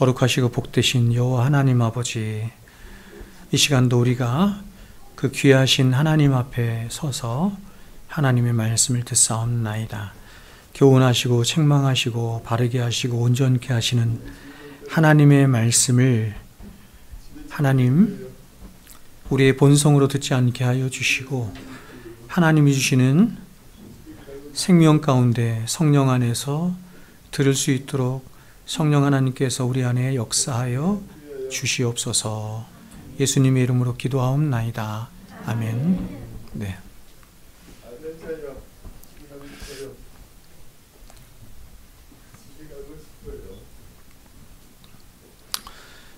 거룩하시고 복되신 여호와 하나님 아버지, 이 시간도 우리가 그 귀하신 하나님 앞에 서서 하나님의 말씀을 듣사옵나이다. 교훈하시고 책망하시고 바르게 하시고 온전케 하시는 하나님의 말씀을 하나님 우리의 본성으로 듣지 않게 하여 주시고, 하나님이 주시는 생명 가운데 성령 안에서 들을 수 있도록 성령 하나님께서 우리 안에 역사하여 주시옵소서. 예수님의 이름으로 기도하옵나이다. 아멘. 네.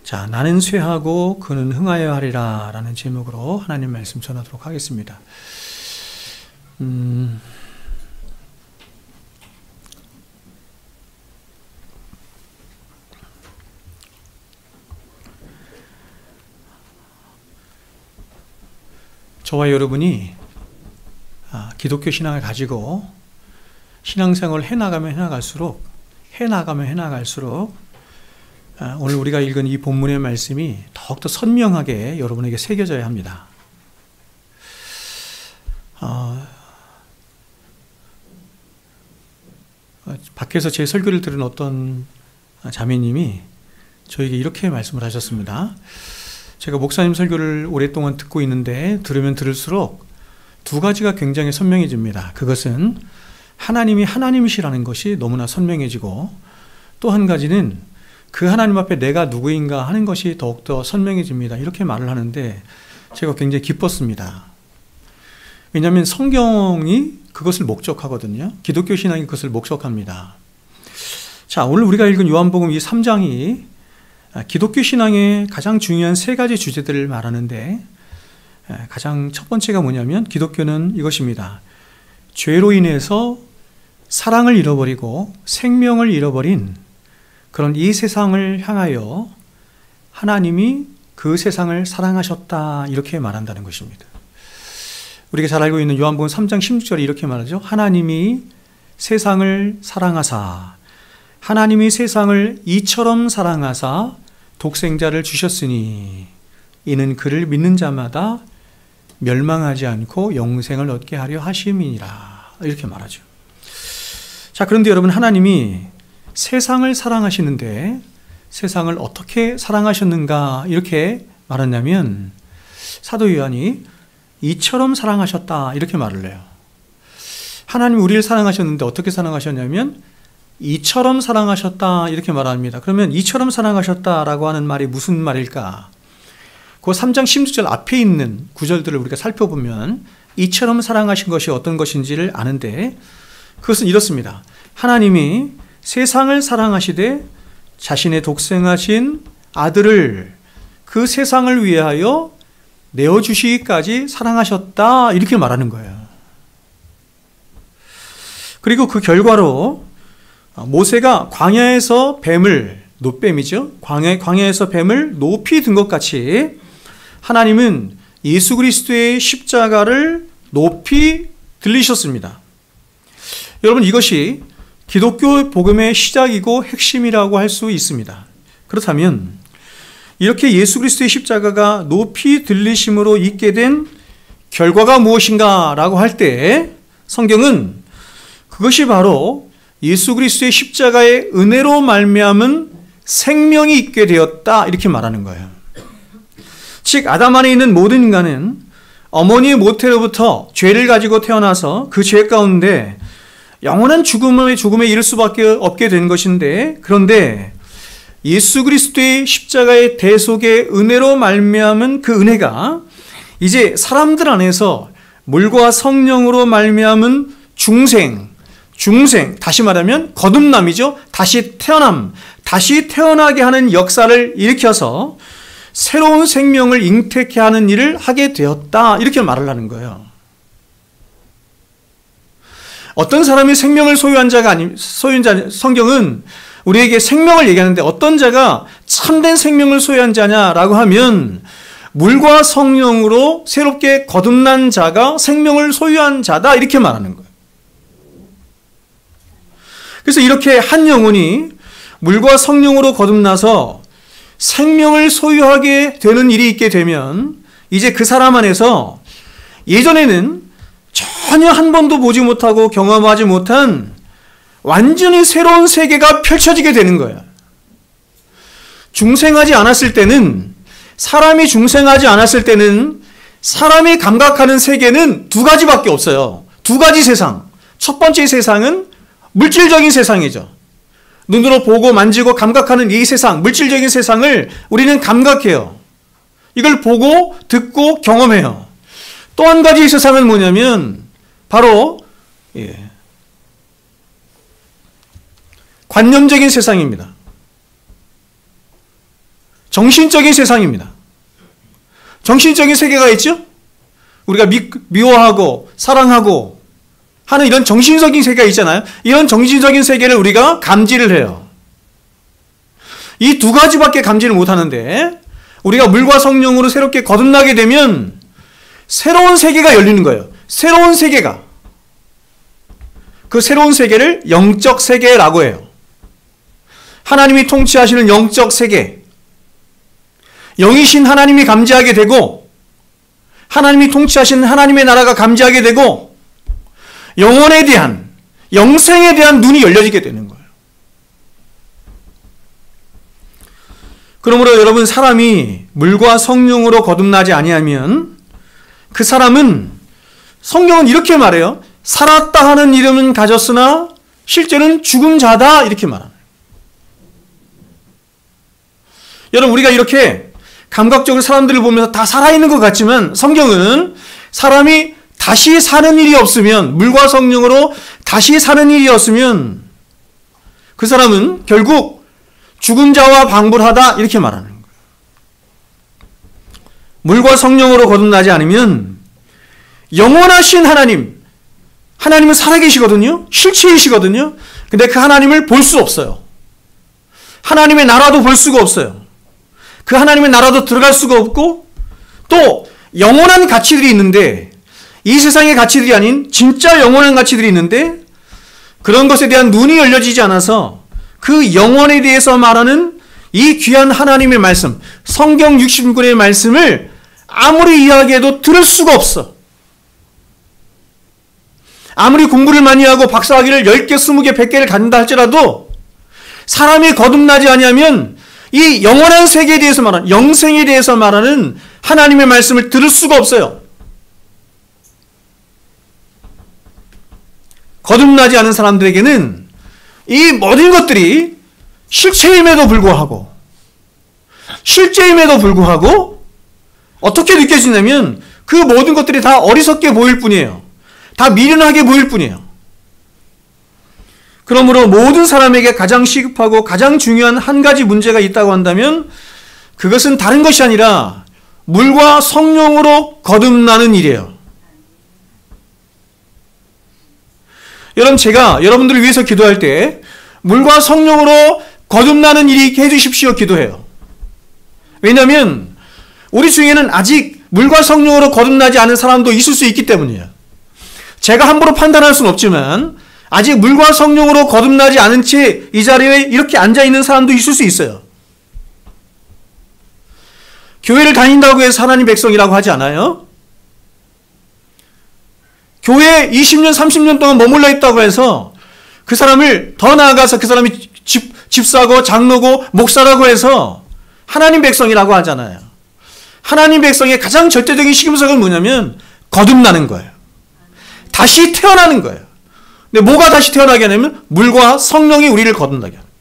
자, 나는 쇠하고 그는 흥하여 하리라 라는 제목으로 하나님 말씀 전하도록 하겠습니다. 저와 여러분이 기독교 신앙을 가지고 신앙생활을 해나가면 해나갈수록 오늘 우리가 읽은 이 본문의 말씀이 더욱더 선명하게 여러분에게 새겨져야 합니다. 밖에서 제 설교를 들은 어떤 자매님이 저에게 이렇게 말씀을 하셨습니다. 제가 목사님 설교를 오랫동안 듣고 있는데 들으면 들을수록 두 가지가 굉장히 선명해집니다. 그것은 하나님이 하나님이시라는 것이 너무나 선명해지고, 또 한 가지는 그 하나님 앞에 내가 누구인가 하는 것이 더욱더 선명해집니다. 이렇게 말을 하는데 제가 굉장히 기뻤습니다. 왜냐하면 성경이 그것을 목적하거든요. 기독교 신앙이 그것을 목적합니다. 자, 오늘 우리가 읽은 요한복음 이 3장이 기독교 신앙의 가장 중요한 세 가지 주제들을 말하는데, 가장 첫 번째가 뭐냐면 기독교는 이것입니다. 죄로 인해서 사랑을 잃어버리고 생명을 잃어버린 그런 이 세상을 향하여 하나님이 그 세상을 사랑하셨다, 이렇게 말한다는 것입니다. 우리가 잘 알고 있는 요한복음 3장 16절에 이렇게 말하죠. 하나님이 세상을 사랑하사 하나님이 세상을 이처럼 사랑하사 독생자를 주셨으니 이는 그를 믿는 자마다 멸망하지 않고 영생을 얻게 하려 하심이니라, 이렇게 말하죠. 자, 그런데 여러분, 하나님이 세상을 사랑하시는데 세상을 어떻게 사랑하셨는가 이렇게 말했냐면, 사도 요한이 이처럼 사랑하셨다 이렇게 말을 해요. 하나님이 우리를 사랑하셨는데 어떻게 사랑하셨냐면 이처럼 사랑하셨다 이렇게 말합니다. 그러면 이처럼 사랑하셨다라고 하는 말이 무슨 말일까? 그 3장 16절 앞에 있는 구절들을 우리가 살펴보면 이처럼 사랑하신 것이 어떤 것인지를 아는데, 그것은 이렇습니다. 하나님이 세상을 사랑하시되 자신의 독생하신 아들을 그 세상을 위하여 내어주시기까지 사랑하셨다 이렇게 말하는 거예요. 그리고 그 결과로 모세가 광야에서 뱀을, 놋뱀이죠, 광야에서 뱀을 높이 든 것 같이 하나님은 예수 그리스도의 십자가를 높이 들리셨습니다. 여러분, 이것이 기독교 복음의 시작이고 핵심이라고 할 수 있습니다. 그렇다면 이렇게 예수 그리스도의 십자가가 높이 들리심으로 있게 된 결과가 무엇인가 라고 할 때, 성경은 그것이 바로 예수 그리스도의 십자가의 은혜로 말미암은 생명이 있게 되었다 이렇게 말하는 거예요. 즉, 아담 안에 있는 모든 인간은 어머니의 모태로부터 죄를 가지고 태어나서 그 죄 가운데 영원한 죽음에 이를 수밖에 없게 된 것인데, 그런데 예수 그리스도의 십자가의 대속의 은혜로 말미암은 그 은혜가 이제 사람들 안에서 물과 성령으로 말미암은 중생, 다시 말하면 거듭남이죠. 다시 태어나게 하는 역사를 일으켜서 새로운 생명을 잉태케 하는 일을 하게 되었다 이렇게 말을 하는 거예요. 어떤 사람이 생명을 소유한 자가 성경은 우리에게 생명을 얘기하는데 어떤 자가 참된 생명을 소유한 자냐라고 하면 물과 성령으로 새롭게 거듭난 자가 생명을 소유한 자다 이렇게 말하는 거예요. 그래서 이렇게 한 영혼이 물과 성령으로 거듭나서 생명을 소유하게 되는 일이 있게 되면 이제 그 사람 안에서 예전에는 전혀 한 번도 보지 못하고 경험하지 못한 완전히 새로운 세계가 펼쳐지게 되는 거예요. 중생하지 않았을 때는, 사람이 중생하지 않았을 때는 사람이 감각하는 세계는 두 가지밖에 없어요. 두 가지 세상. 첫 번째 세상은 물질적인 세상이죠. 눈으로 보고 만지고 감각하는 이 세상, 물질적인 세상을 우리는 감각해요. 이걸 보고 듣고 경험해요. 또 한 가지 세상은 뭐냐면 바로 관념적인 세상입니다. 정신적인 세상입니다. 정신적인 세계가 있죠? 우리가 미워하고 사랑하고 하는 이런 정신적인 세계가 있잖아요. 이런 정신적인 세계를 우리가 감지를 해요. 이 두 가지밖에 감지를 못하는데 우리가 물과 성령으로 새롭게 거듭나게 되면 새로운 세계가 열리는 거예요. 새로운 세계가. 그 새로운 세계를 영적 세계라고 해요. 하나님이 통치하시는 영적 세계. 영이신 하나님이 감지하게 되고 하나님이 통치하시는 하나님의 나라가 감지하게 되고 영혼에 대한, 영생에 대한 눈이 열려지게 되는 거예요. 그러므로 여러분, 사람이 물과 성령으로 거듭나지 아니하면 그 사람은, 성경은 이렇게 말해요. 살았다 하는 이름은 가졌으나 실제는 죽은 자다, 이렇게 말합니다. 여러분, 우리가 이렇게 감각적으로 사람들을 보면서 다 살아있는 것 같지만 성경은 사람이 다시 사는 일이 없으면, 물과 성령으로 다시 사는 일이 없으면 그 사람은 결국 죽은 자와 방불하다, 이렇게 말하는 거예요. 물과 성령으로 거듭나지 않으면 영원하신 하나님은 살아계시거든요. 실체이시거든요. 근데 그 하나님을 볼 수 없어요. 하나님의 나라도 볼 수가 없어요. 그 하나님의 나라도 들어갈 수가 없고, 또 영원한 가치들이 있는데, 이 세상의 가치들이 아닌 진짜 영원한 가치들이 있는데 그런 것에 대한 눈이 열려지지 않아서 그 영혼에 대해서 말하는 이 귀한 하나님의 말씀, 성경 60권의 말씀을 아무리 이야기해도 들을 수가 없어. 아무리 공부를 많이 하고 박사학위를 10개, 20개, 100개를 갖는다 할지라도 사람이 거듭나지 아니하면 이 영원한 세계에 대해서 말하는, 영생에 대해서 말하는 하나님의 말씀을 들을 수가 없어요. 거듭나지 않은 사람들에게는 이 모든 것들이 실체임에도 불구하고 어떻게 느껴지냐면 그 모든 것들이 다 어리석게 보일 뿐이에요. 다 미련하게 보일 뿐이에요. 그러므로 모든 사람에게 가장 시급하고 가장 중요한 한 가지 문제가 있다고 한다면 그것은 다른 것이 아니라 물과 성령으로 거듭나는 일이에요. 여러분, 제가 여러분들을 위해서 기도할 때 물과 성령으로 거듭나는 일이 있게 해주십시오 기도해요. 왜냐하면 우리 중에는 아직 물과 성령으로 거듭나지 않은 사람도 있을 수 있기 때문이에요. 제가 함부로 판단할 수는 없지만 아직 물과 성령으로 거듭나지 않은 채 이 자리에 이렇게 앉아있는 사람도 있을 수 있어요. 교회를 다닌다고 해서 하나님 백성이라고 하지 않아요. 교회에 20년, 30년 동안 머물러 있다고 해서 그 사람을 더 나아가서 그 사람이 집사고 장로고 목사라고 해서 하나님 백성이라고 하잖아요. 하나님 백성의 가장 절대적인 시금석은 뭐냐면 거듭나는 거예요. 다시 태어나는 거예요. 근데 뭐가 다시 태어나게 하냐면 물과 성령이 우리를 거듭나게 합니다.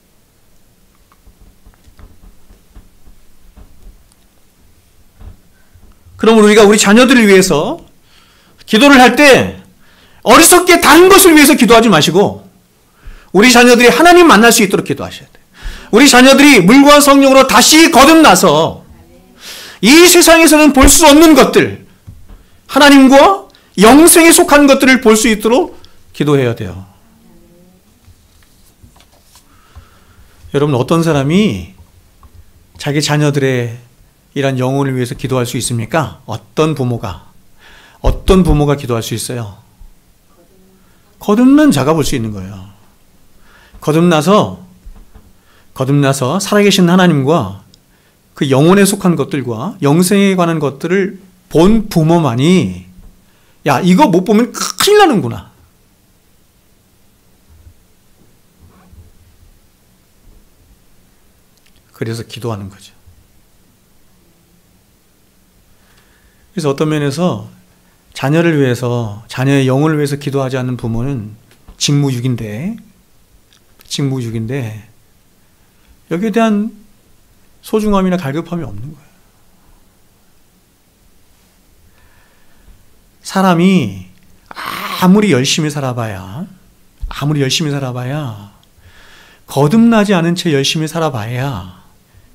그럼 우리가 우리 자녀들을 위해서 기도를 할 때 어리석게 다른 것을 위해서 기도하지 마시고 우리 자녀들이 하나님 만날 수 있도록 기도하셔야 돼요. 우리 자녀들이 물과 성령으로 다시 거듭나서 이 세상에서는 볼 수 없는 것들, 하나님과 영생에 속한 것들을 볼 수 있도록 기도해야 돼요. 여러분, 어떤 사람이 자기 자녀들의 이런 영혼을 위해서 기도할 수 있습니까? 어떤 부모가 기도할 수 있어요? 거듭난 자가 볼 수 있는 거예요. 거듭나서 거듭나서 살아계신 하나님과 그 영혼에 속한 것들과 영생에 관한 것들을 본 부모만이 야, 이거 못 보면 큰일 나는구나. 그래서 기도하는 거죠. 그래서 어떤 면에서 자녀를 위해서, 자녀의 영혼을 위해서 기도하지 않는 부모는 직무유기인데 여기에 대한 소중함이나 갈급함이 없는 거예요. 사람이 아무리 열심히 살아봐야 거듭나지 않은 채 열심히 살아봐야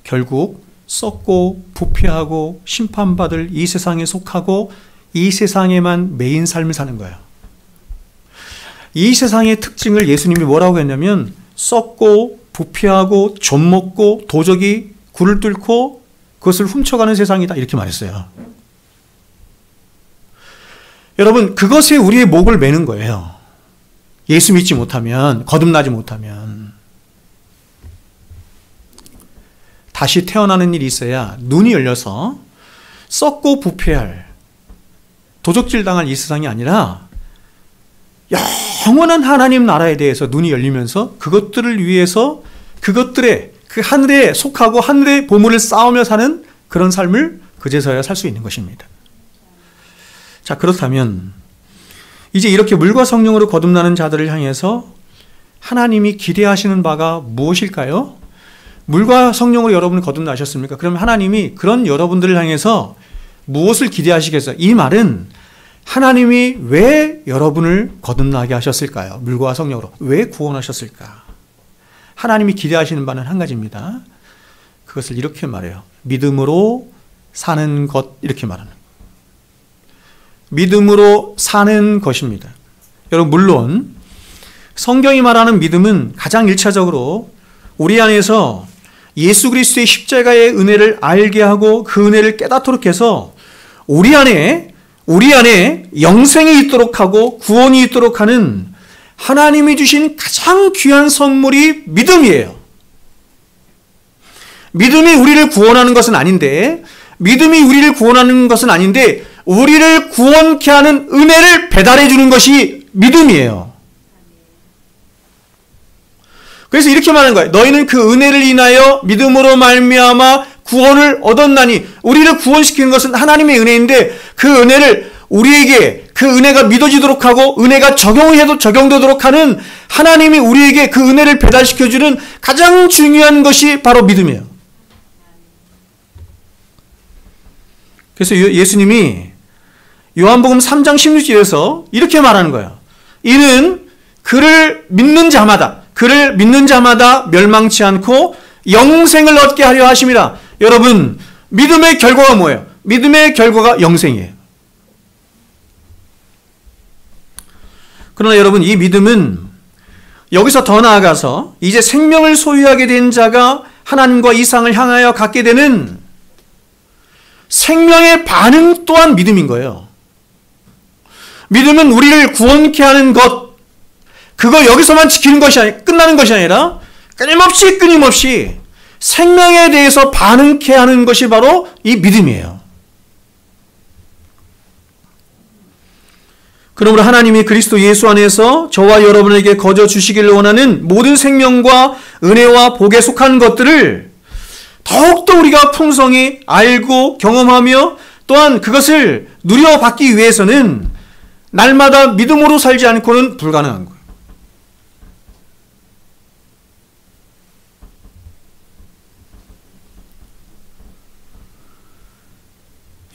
결국 썩고 부패하고 심판받을 이 세상에 속하고 이 세상에만 매인 삶을 사는 거예요. 이 세상의 특징을 예수님이 뭐라고 했냐면 썩고 부패하고 좀먹고 도적이 굴을 뚫고 그것을 훔쳐가는 세상이다 이렇게 말했어요. 여러분, 그것에 우리의 목을 매는 거예요. 예수 믿지 못하면, 거듭나지 못하면. 다시 태어나는 일이 있어야 눈이 열려서 썩고 부패할, 도적질 당할 이 세상이 아니라 영원한 하나님 나라에 대해서 눈이 열리면서 그것들을 위해서 그것들의 그 하늘에 속하고 하늘의 보물을 쌓으며 사는 그런 삶을 그제서야 살 수 있는 것입니다. 자, 그렇다면 이제 이렇게 물과 성령으로 거듭나는 자들을 향해서 하나님이 기대하시는 바가 무엇일까요? 물과 성령으로 여러분이 거듭나셨습니까? 그러면 하나님이 그런 여러분들을 향해서 무엇을 기대하시겠어요? 이 말은 하나님이 왜 여러분을 거듭나게 하셨을까요? 물과 성령으로. 왜 구원하셨을까? 하나님이 기대하시는 바는 한 가지입니다. 그것을 이렇게 말해요. 믿음으로 사는 것, 이렇게 말하는 거예요. 믿음으로 사는 것입니다. 여러분, 물론 성경이 말하는 믿음은 가장 1차적으로 우리 안에서 예수 그리스도의 십자가의 은혜를 알게 하고 그 은혜를 깨닫도록 해서 우리 안에 영생이 있도록 하고 구원이 있도록 하는 하나님이 주신 가장 귀한 선물이 믿음이에요. 믿음이 우리를 구원하는 것은 아닌데, 우리를 구원케 하는 은혜를 배달해 주는 것이 믿음이에요. 그래서 이렇게 말하는 거예요. 너희는 그 은혜를 인하여 믿음으로 말미암아 구원을 얻었나니, 우리를 구원시키는 것은 하나님의 은혜인데 그 은혜를 우리에게, 그 은혜가 믿어지도록 하고 은혜가 적용되도록 하는 하나님이 우리에게 그 은혜를 배달시켜주는 가장 중요한 것이 바로 믿음이에요. 그래서 예수님이 요한복음 3장 16절에서 이렇게 말하는 거예요. 이는 그를 믿는 자마다 멸망치 않고 영생을 얻게 하려 하심이라. 여러분, 믿음의 결과가 뭐예요? 믿음의 결과가 영생이에요. 그러나 여러분, 이 믿음은 여기서 더 나아가서 이제 생명을 소유하게 된 자가 하나님과 이 세상을 향하여 갖게 되는 생명의 반응 또한 믿음인 거예요. 믿음은 우리를 구원케 하는 것, 그거 여기서만 지키는 것이 아니라, 끝나는 것이 아니라 끊임없이 생명에 대해서 반응케 하는 것이 바로 이 믿음이에요. 그러므로 하나님이 그리스도 예수 안에서 저와 여러분에게 거저 주시기를 원하는 모든 생명과 은혜와 복에 속한 것들을 더욱더 우리가 풍성히 알고 경험하며 또한 그것을 누려받기 위해서는 날마다 믿음으로 살지 않고는 불가능한 거예요.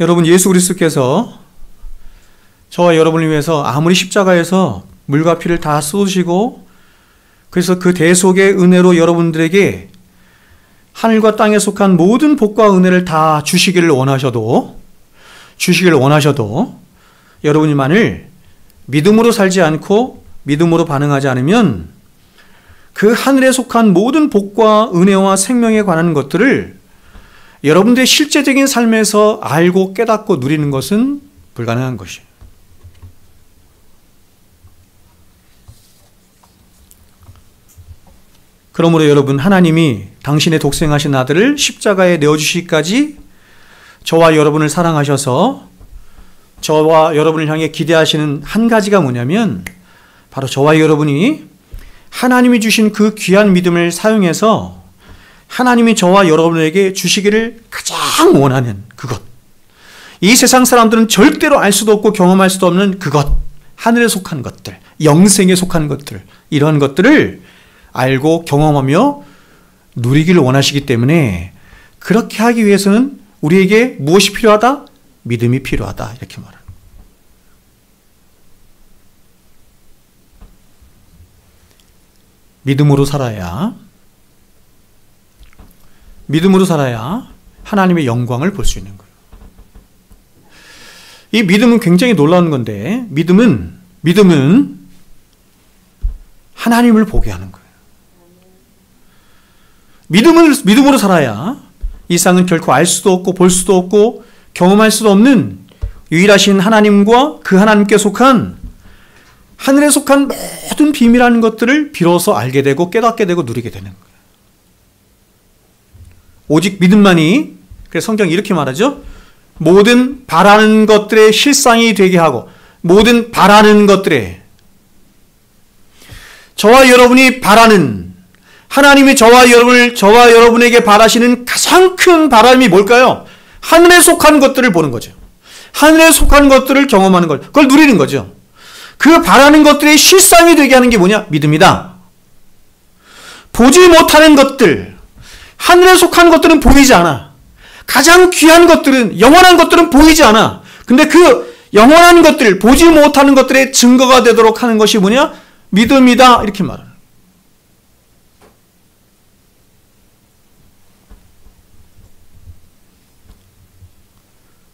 여러분, 예수 그리스도께서 저와 여러분을 위해서 아무리 십자가에서 물과 피를 다 쏟으시고 그래서 그 대속의 은혜로 여러분들에게 하늘과 땅에 속한 모든 복과 은혜를 다 주시기를 원하셔도 여러분이 만일 믿음으로 살지 않고 믿음으로 반응하지 않으면 그 하늘에 속한 모든 복과 은혜와 생명에 관한 것들을 여러분들의 실제적인 삶에서 알고 깨닫고 누리는 것은 불가능한 것이에요. 그러므로 여러분, 하나님이 당신의 독생하신 아들을 십자가에 내어주시기까지 저와 여러분을 사랑하셔서 저와 여러분을 향해 기대하시는 한 가지가 뭐냐면 바로 저와 여러분이 하나님이 주신 그 귀한 믿음을 사용해서 하나님이 저와 여러분에게 주시기를 가장 원하는 그것, 이 세상 사람들은 절대로 알 수도 없고 경험할 수도 없는 그것, 하늘에 속한 것들, 영생에 속한 것들, 이런 것들을 알고 경험하며 누리기를 원하시기 때문에 그렇게 하기 위해서는 우리에게 무엇이 필요하다? 믿음이 필요하다, 이렇게 말합니다. 믿음으로 살아야 하나님의 영광을 볼 수 있는 거예요. 이 믿음은 굉장히 놀라운 건데, 믿음은 하나님을 보게 하는 거예요. 믿음으로 살아야 이 세상은 결코 알 수도 없고 볼 수도 없고 경험할 수도 없는 유일하신 하나님과 그 하나님께 속한 하늘에 속한 모든 비밀하는 것들을 비로소 알게 되고 깨닫게 되고 누리게 되는 거예요. 오직 믿음만이, 그래서 성경이 이렇게 말하죠. 모든 바라는 것들의 실상이 되게 하고, 모든 바라는 것들의, 저와 여러분이 바라는, 하나님이 저와 여러분에게 바라시는 가장 큰 바람이 뭘까요? 하늘에 속한 것들을 보는 거죠. 하늘에 속한 것들을 경험하는 것, 그걸 누리는 거죠. 그 바라는 것들의 실상이 되게 하는 게 뭐냐? 믿음이다. 보지 못하는 것들, 하늘에 속한 것들은 보이지 않아. 가장 귀한 것들은, 영원한 것들은 보이지 않아. 근데 그 영원한 것들, 보지 못하는 것들의 증거가 되도록 하는 것이 뭐냐? 믿음이다, 이렇게 말하는.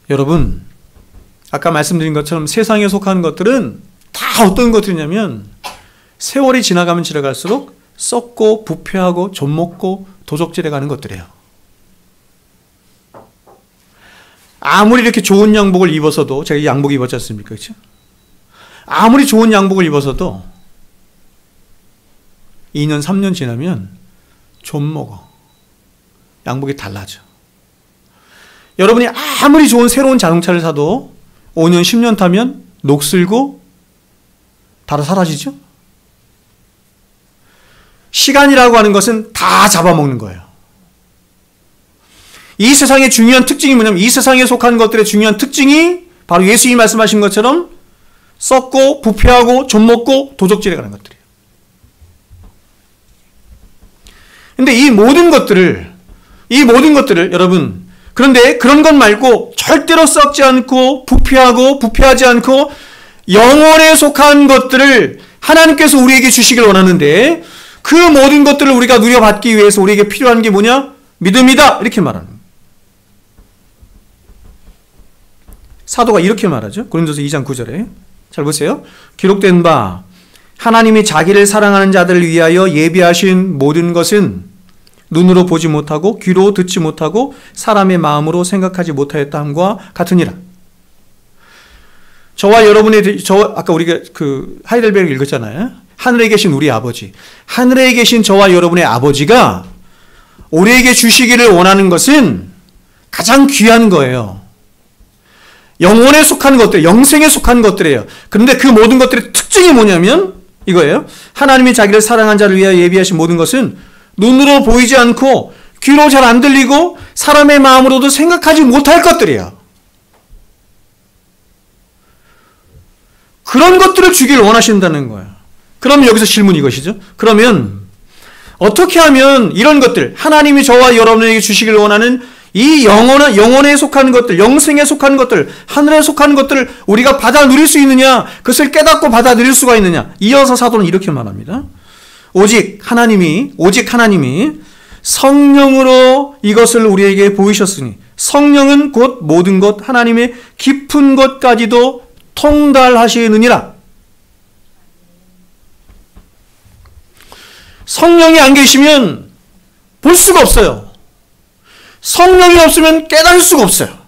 여러분, 아까 말씀드린 것처럼 세상에 속한 것들은 다 어떤 것들이냐면 세월이 지나가면 지나갈수록 썩고 부패하고 좀먹고 도적질해 가는 것들이에요. 아무리 이렇게 좋은 양복을 입어서도, 제가 이 양복 입었지 않습니까? 그렇죠? 아무리 좋은 양복을 입어서도 2년, 3년 지나면 좀 먹어. 양복이 달라져. 여러분이 아무리 좋은 새로운 자동차를 사도 5년, 10년 타면 녹슬고 다 사라지죠? 시간이라고 하는 것은 다 잡아먹는 거예요. 이 세상의 중요한 특징이 뭐냐면, 이 세상에 속한 것들의 중요한 특징이 바로 예수님이 말씀하신 것처럼 썩고 부패하고 좀먹고 도적질해 가는 것들이에요. 근데 이 모든 것들을 여러분, 그런데 그런 것 말고 절대로 썩지 않고 부패하지 않고 영원에 속한 것들을 하나님께서 우리에게 주시길 원하는데, 그 모든 것들을 우리가 누려받기 위해서 우리에게 필요한 게 뭐냐? 믿음이다, 이렇게 말하는 거예요. 사도가 이렇게 말하죠. 고린도서 2장 9절에. 잘 보세요. 기록된 바 하나님이 자기를 사랑하는 자들을 위하여 예비하신 모든 것은 눈으로 보지 못하고 귀로 듣지 못하고 사람의 마음으로 생각하지 못하였다 함과 같으니라. 저와 여러분의, 아까 우리가 그 하이델베르 읽었잖아요. 하늘에 계신 우리 아버지, 하늘에 계신 저와 여러분의 아버지가 우리에게 주시기를 원하는 것은 가장 귀한 거예요. 영혼에 속한 것들, 영생에 속한 것들이에요. 그런데 그 모든 것들의 특징이 뭐냐면 이거예요. 하나님이 자기를 사랑한 자를 위하여 예비하신 모든 것은 눈으로 보이지 않고 귀로 잘 안 들리고 사람의 마음으로도 생각하지 못할 것들이에요. 그런 것들을 주기를 원하신다는 거예요. 그럼 여기서 질문이 이것이죠. 그러면 어떻게 하면 이런 것들, 하나님이 저와 여러분에게 주시기를 원하는 이 영혼에 속한 것들, 영생에 속한 것들, 하늘에 속한 것들을 우리가 받아 누릴 수 있느냐, 그것을 깨닫고 받아 누릴 수가 있느냐. 이어서 사도는 이렇게 말합니다. 오직 하나님이 성령으로 이것을 우리에게 보이셨으니, 성령은 곧 모든 것, 하나님의 깊은 것까지도 통달하시느니라. 성령이 안 계시면 볼 수가 없어요. 성령이 없으면 깨달을 수가 없어요.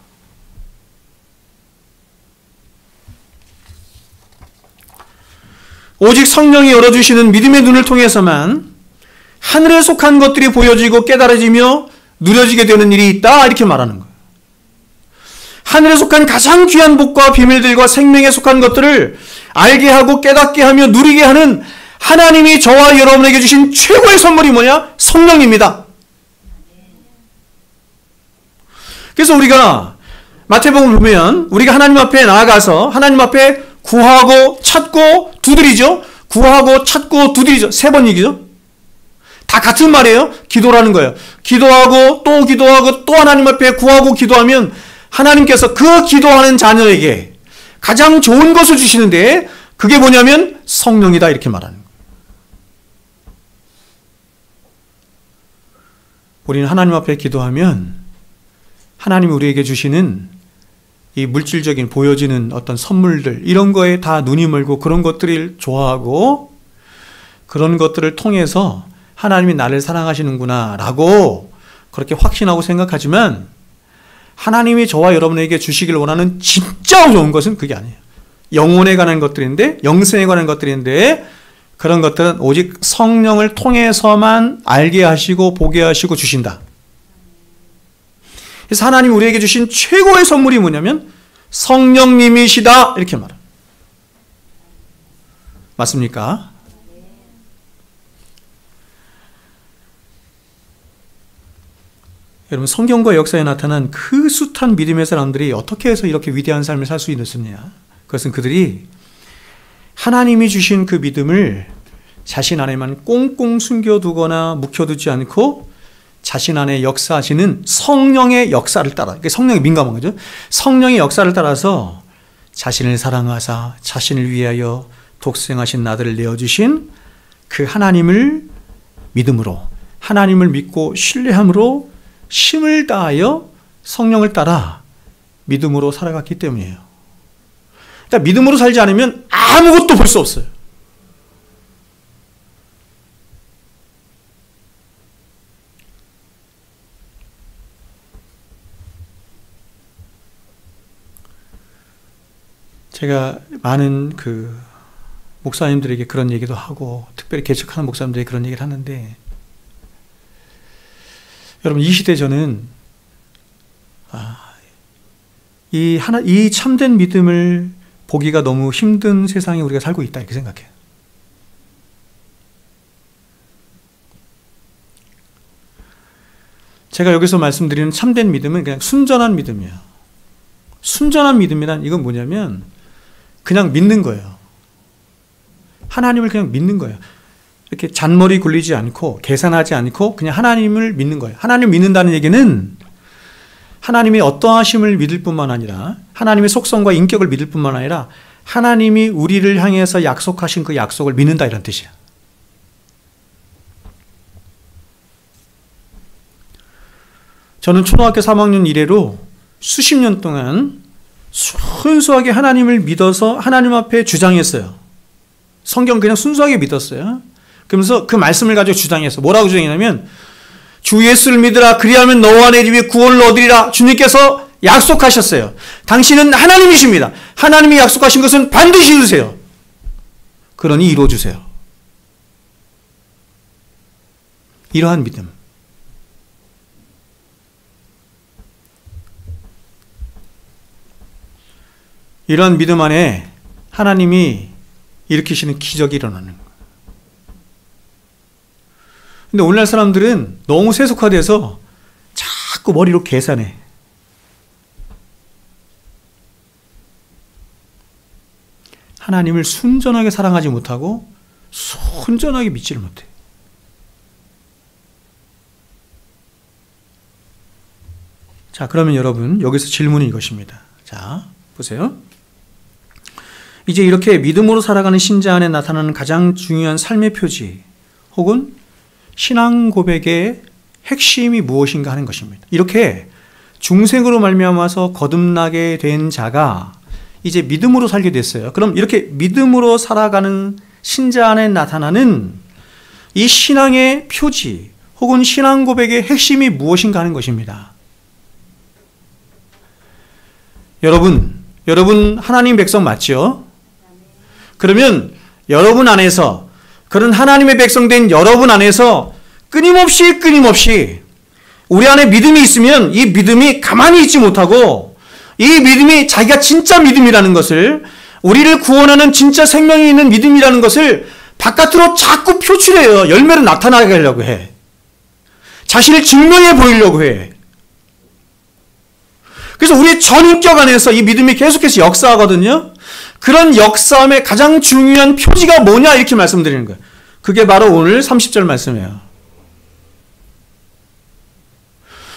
오직 성령이 열어주시는 믿음의 눈을 통해서만 하늘에 속한 것들이 보여지고 깨달아지며 누려지게 되는 일이 있다, 이렇게 말하는 거예요. 하늘에 속한 가장 귀한 복과 비밀들과 생명에 속한 것들을 알게 하고 깨닫게 하며 누리게 하는 하나님이 저와 여러분에게 주신 최고의 선물이 뭐냐? 성령입니다. 그래서 우리가 마태복음 보면 우리가 하나님 앞에 나아가서 하나님 앞에 구하고 찾고 두드리죠. 구하고 찾고 두드리죠. 3번 얘기죠. 다 같은 말이에요. 기도라는 거예요. 기도하고 또 하나님 앞에 구하고 기도하면 하나님께서 그 기도하는 자녀에게 가장 좋은 것을 주시는데 그게 뭐냐면 성령이다, 이렇게 말하는 거예요. 우리는 하나님 앞에 기도하면 하나님이 우리에게 주시는 이 물질적인 보여지는 어떤 선물들, 이런 거에 다 눈이 멀고 그런 것들을 좋아하고 그런 것들을 통해서 하나님이 나를 사랑하시는구나 라고 그렇게 확신하고 생각하지만 하나님이 저와 여러분에게 주시길 원하는 진짜 좋은 것은 그게 아니에요. 영혼에 관한 것들인데, 영생에 관한 것들인데 그런 것들은 오직 성령을 통해서만 알게 하시고 보게 하시고 주신다. 그래서 하나님이 우리에게 주신 최고의 선물이 뭐냐면 성령님이시다, 이렇게 말합니다. 맞습니까? 여러분, 성경과 역사에 나타난 그 숱한 믿음의 사람들이 어떻게 해서 이렇게 위대한 삶을 살 수 있었느냐? 그것은 그들이 하나님이 주신 그 믿음을 자신 안에만 꽁꽁 숨겨두거나 묵혀두지 않고 자신 안에 역사하시는 성령의 역사를 따라, 성령에 민감한 거죠. 성령의 역사를 따라서 자신을 사랑하사 자신을 위하여 독생하신 아들을 내어주신 그 하나님을 믿음으로, 하나님을 믿고 신뢰함으로 힘을 다하여 성령을 따라 믿음으로 살아갔기 때문이에요. 그러니까 믿음으로 살지 않으면 아무것도 볼 수 없어요. 제가 많은 목사님들에게 그런 얘기도 하고, 특별히 개척하는 목사님들에게 그런 얘기를 하는데, 여러분, 이 시대 저는 이 참된 믿음을 보기가 너무 힘든 세상에 우리가 살고 있다, 이렇게 생각해요. 제가 여기서 말씀드리는 참된 믿음은 그냥 순전한 믿음이에요. 순전한 믿음이란 이건 뭐냐면 그냥 믿는 거예요. 하나님을 그냥 믿는 거예요. 이렇게 잔머리 굴리지 않고 계산하지 않고 그냥 하나님을 믿는 거예요. 하나님을 믿는다는 얘기는 하나님의 어떠하심을 믿을 뿐만 아니라 하나님의 속성과 인격을 믿을 뿐만 아니라 하나님이 우리를 향해서 약속하신 그 약속을 믿는다, 이런 뜻이야. 저는 초등학교 3학년 이래로 수십 년 동안 순수하게 하나님을 믿어서 하나님 앞에 주장했어요. 성경 그냥 순수하게 믿었어요. 그러면서 그 말씀을 가지고 주장했어. 뭐라고 주장했냐면 주 예수를 믿으라, 그리하면 너와 내 집에 구원을 얻으리라. 주님께서 약속하셨어요. 당신은 하나님이십니다. 하나님이 약속하신 것은 반드시 이루세요. 그러니 이루어주세요. 이러한 믿음. 이러한 믿음 안에 하나님이 일으키시는 기적이 일어나는 거예요. 근데 오늘날 사람들은 너무 세속화돼서 자꾸 머리로 계산해. 하나님을 순전하게 사랑하지 못하고 순전하게 믿지를 못해. 자, 그러면 여러분, 여기서 질문이 이것입니다. 자, 보세요. 이제 이렇게 믿음으로 살아가는 신자 안에 나타나는 가장 중요한 삶의 표지 혹은 신앙 고백의 핵심이 무엇인가 하는 것입니다. 이렇게 중생으로 말미암아서 거듭나게 된 자가 이제 믿음으로 살게 됐어요. 그럼 이렇게 믿음으로 살아가는 신자 안에 나타나는 이 신앙의 표지 혹은 신앙 고백의 핵심이 무엇인가 하는 것입니다. 여러분 하나님 백성 맞죠? 그러면 여러분 안에서, 그런 하나님의 백성 된 여러분 안에서 끊임없이 우리 안에 믿음이 있으면 이 믿음이 가만히 있지 못하고 이 믿음이 자기가 진짜 믿음이라는 것을, 우리를 구원하는 진짜 생명이 있는 믿음이라는 것을 바깥으로 자꾸 표출해요. 열매로 나타나게 하려고 해. 자신을 증명해 보이려고 해. 그래서 우리의 전인격 안에서 이 믿음이 계속해서 역사하거든요. 그런 역사함의 가장 중요한 표지가 뭐냐 이렇게 말씀드리는 거예요. 그게 바로 오늘 30절 말씀이에요.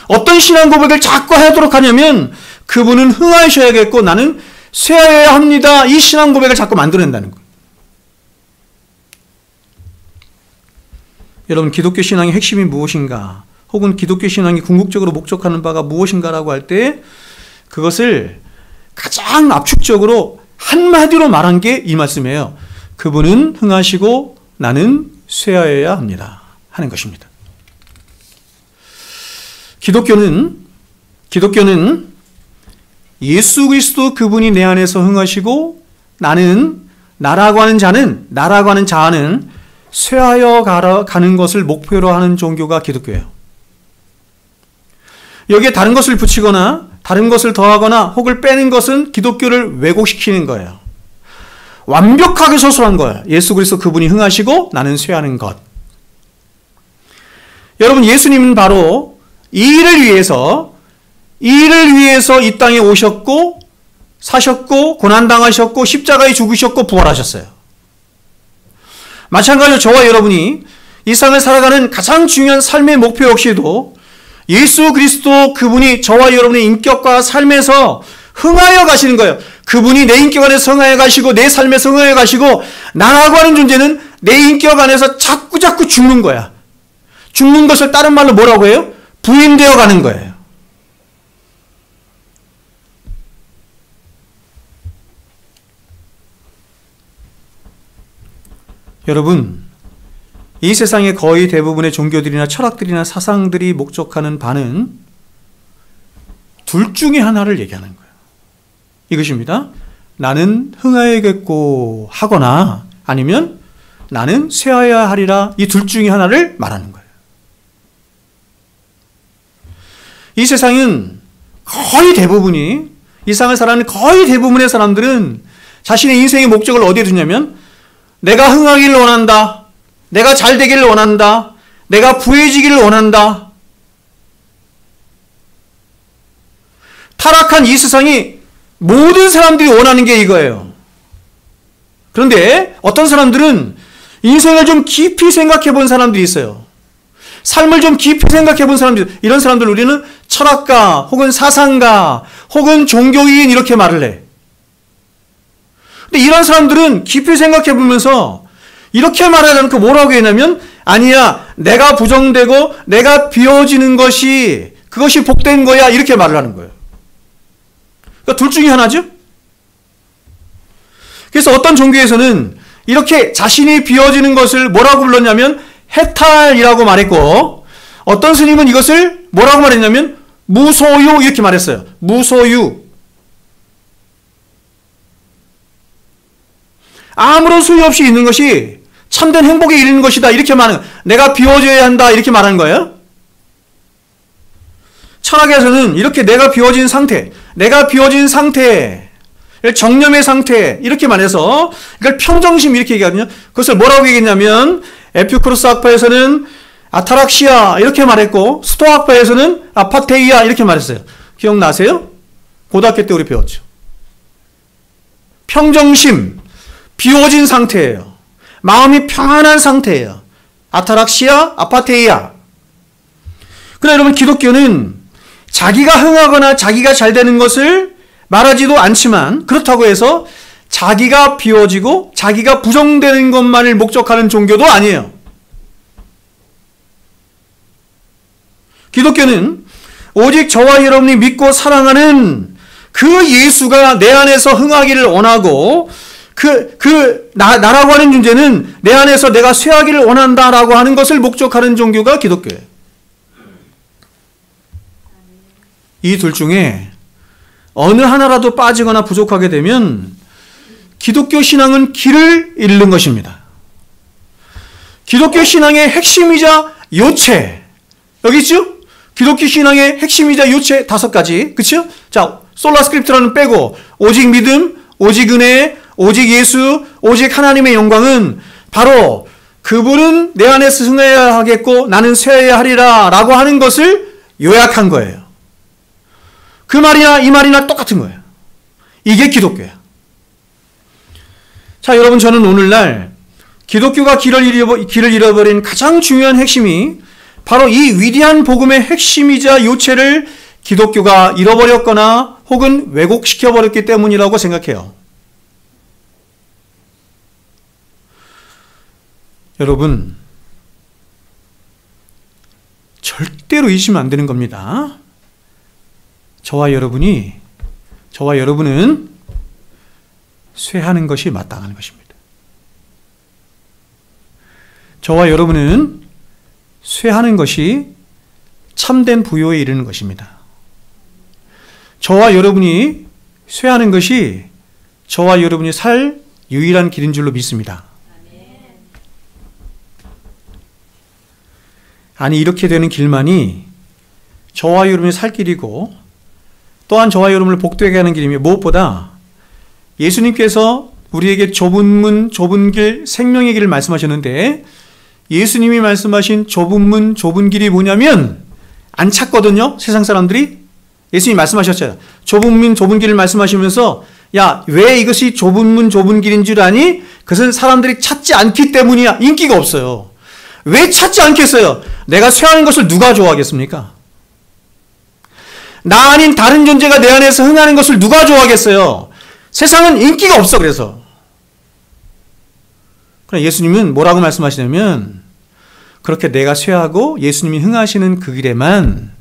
어떤 신앙 고백을 자꾸 하도록 하냐면 그분은 흥하셔야겠고 나는 쇠하여야 합니다. 이 신앙 고백을 자꾸 만들어낸다는 거예요. 여러분, 기독교 신앙의 핵심이 무엇인가, 혹은 기독교 신앙이 궁극적으로 목적하는 바가 무엇인가라고 할 때 그것을 가장 압축적으로 한마디로 말한 게 이 말씀이에요. 그분은 흥하시고 나는 쇠하여야 합니다 하는 것입니다. 기독교는 예수 그리스도 그분이 내 안에서 흥하시고 나라고 하는 자는 쇠하여 가는 것을 목표로 하는 종교가 기독교예요. 여기에 다른 것을 붙이거나 다른 것을 더하거나 혹은 빼는 것은 기독교를 왜곡시키는 거예요. 완벽하게 서술한 거예요. 예수 그리스도 그분이 흥하시고 나는 쇠하는 것. 여러분, 예수님은 바로 이 일을 위해서 이 땅에 오셨고 사셨고 고난당하셨고 십자가에 죽으셨고 부활하셨어요. 마찬가지로 저와 여러분이 이 세상을 살아가는 가장 중요한 삶의 목표 역시도 예수 그리스도 그분이 저와 여러분의 인격과 삶에서 흥하여 가시는 거예요. 그분이 내 인격 안에서 흥하여 가시고 내 삶에서 흥하여 가시고 나라고 하는 존재는 내 인격 안에서 자꾸 죽는 거야. 죽는 것을 다른 말로 뭐라고 해요? 부인되어 가는 거예요. 여러분, 이 세상의 거의 대부분의 종교들이나 철학들이나 사상들이 목적하는 바는 둘 중에 하나를 얘기하는 거예요. 이것입니다. 나는 흥하여야겠고 하거나 아니면 나는 쇠하여야 하리라, 이 둘 중에 하나를 말하는 거예요. 이 세상은 거의 대부분이, 이 세상을 살아가는 거의 대부분의 사람들은 자신의 인생의 목적을 어디에 두냐면 내가 흥하기를 원한다. 내가 잘 되기를 원한다. 내가 부해지기를 원한다. 타락한 이 세상이 모든 사람들이 원하는 게 이거예요. 그런데 어떤 사람들은 인생을 좀 깊이 생각해 본 사람들이 있어요. 삶을 좀 깊이 생각해 본 사람들, 이런 사람들 우리는 철학가 혹은 사상가 혹은 종교인 이렇게 말을 해. 근데 이런 사람들은 깊이 생각해 보면서 이렇게 말하지 않고 뭐라고 했냐면, 아니야, 내가 부정되고 내가 비워지는 것이, 그것이 복된 거야, 이렇게 말을 하는 거예요. 그러니까 둘 중에 하나죠. 그래서 어떤 종교에서는 이렇게 자신이 비워지는 것을 뭐라고 불렀냐면 해탈이라고 말했고, 어떤 스님은 이것을 뭐라고 말했냐면 무소유, 이렇게 말했어요. 무소유. 아무런 소유 없이 있는 것이 참된 행복에 이르는 것이다, 이렇게 말하는 거예요. 내가 비워져야 한다, 이렇게 말하는 거예요. 철학에서는 이렇게 내가 비워진 상태, 정념의 상태, 이렇게 말해서 이걸 평정심 이렇게 얘기하거든요. 그것을 뭐라고 얘기했냐면 에피쿠로스 학파에서는 아타락시아 이렇게 말했고, 스토아 학파에서는 아파테이아 이렇게 말했어요. 기억나세요? 고등학교 때 우리 배웠죠. 평정심, 비워진 상태예요. 마음이 평안한 상태예요. 아타락시아, 아파테이아. 그러나 여러분, 기독교는 자기가 흥하거나 자기가 잘 되는 것을 말하지도 않지만, 그렇다고 해서 자기가 비워지고 자기가 부정되는 것만을 목적하는 종교도 아니에요. 기독교는 오직 저와 여러분이 믿고 사랑하는 그 예수가 내 안에서 흥하기를 원하고, 나라고 하는 존재는 내 안에서 내가 쇠하기를 원한다라고 하는 것을 목적하는 종교가 기독교예요. 이 둘 중에 어느 하나라도 빠지거나 부족하게 되면 기독교 신앙은 길을 잃는 것입니다. 기독교 신앙의 핵심이자 요체. 여기 있죠? 기독교 신앙의 핵심이자 요체 5가지. 그쵸? 자, 솔라 스크립트라는 빼고, 오직 믿음, 오직 은혜, 오직 예수, 오직 하나님의 영광은 바로 그분은 내 안에서 승해야 하겠고 나는 쇠해야 하리라 라고 하는 것을 요약한 거예요. 그 말이나 이 말이나 똑같은 거예요. 이게 기독교야. 자, 여러분, 저는 오늘날 기독교가 길을 잃어버린 가장 중요한 핵심이 바로 이 위대한 복음의 핵심이자 요체를 기독교가 잃어버렸거나 혹은 왜곡시켜버렸기 때문이라고 생각해요. 여러분, 절대로 잊으면 안 되는 겁니다. 저와 여러분은 쇠하는 것이 마땅한 것입니다. 저와 여러분은 쇠하는 것이 참된 부요에 이르는 것입니다. 저와 여러분이 쇠하는 것이 저와 여러분이 살 유일한 길인 줄로 믿습니다. 아니, 이렇게 되는 길만이 저와 여러분이 살 길이고 또한 저와 여러분을 복되게 하는 길이며 무엇보다 예수님께서 우리에게 좁은 문, 좁은 길, 생명의 길을 말씀하셨는데 예수님이 말씀하신 좁은 문, 좁은 길이 뭐냐면 안 찾거든요. 세상 사람들이. 예수님이 말씀하셨잖아요. 좁은 문, 좁은 길을 말씀하시면서 야, 왜 이것이 좁은 문, 좁은 길인 줄 아니? 그것은 사람들이 찾지 않기 때문이야. 인기가 없어요. 왜 찾지 않겠어요? 내가 쇠하는 것을 누가 좋아하겠습니까? 나 아닌 다른 존재가 내 안에서 흥하는 것을 누가 좋아하겠어요? 세상은 인기가 없어. 그래서 그러나 예수님은 뭐라고 말씀하시냐면 그렇게 내가 쇠하고 예수님이 흥하시는 그 길에만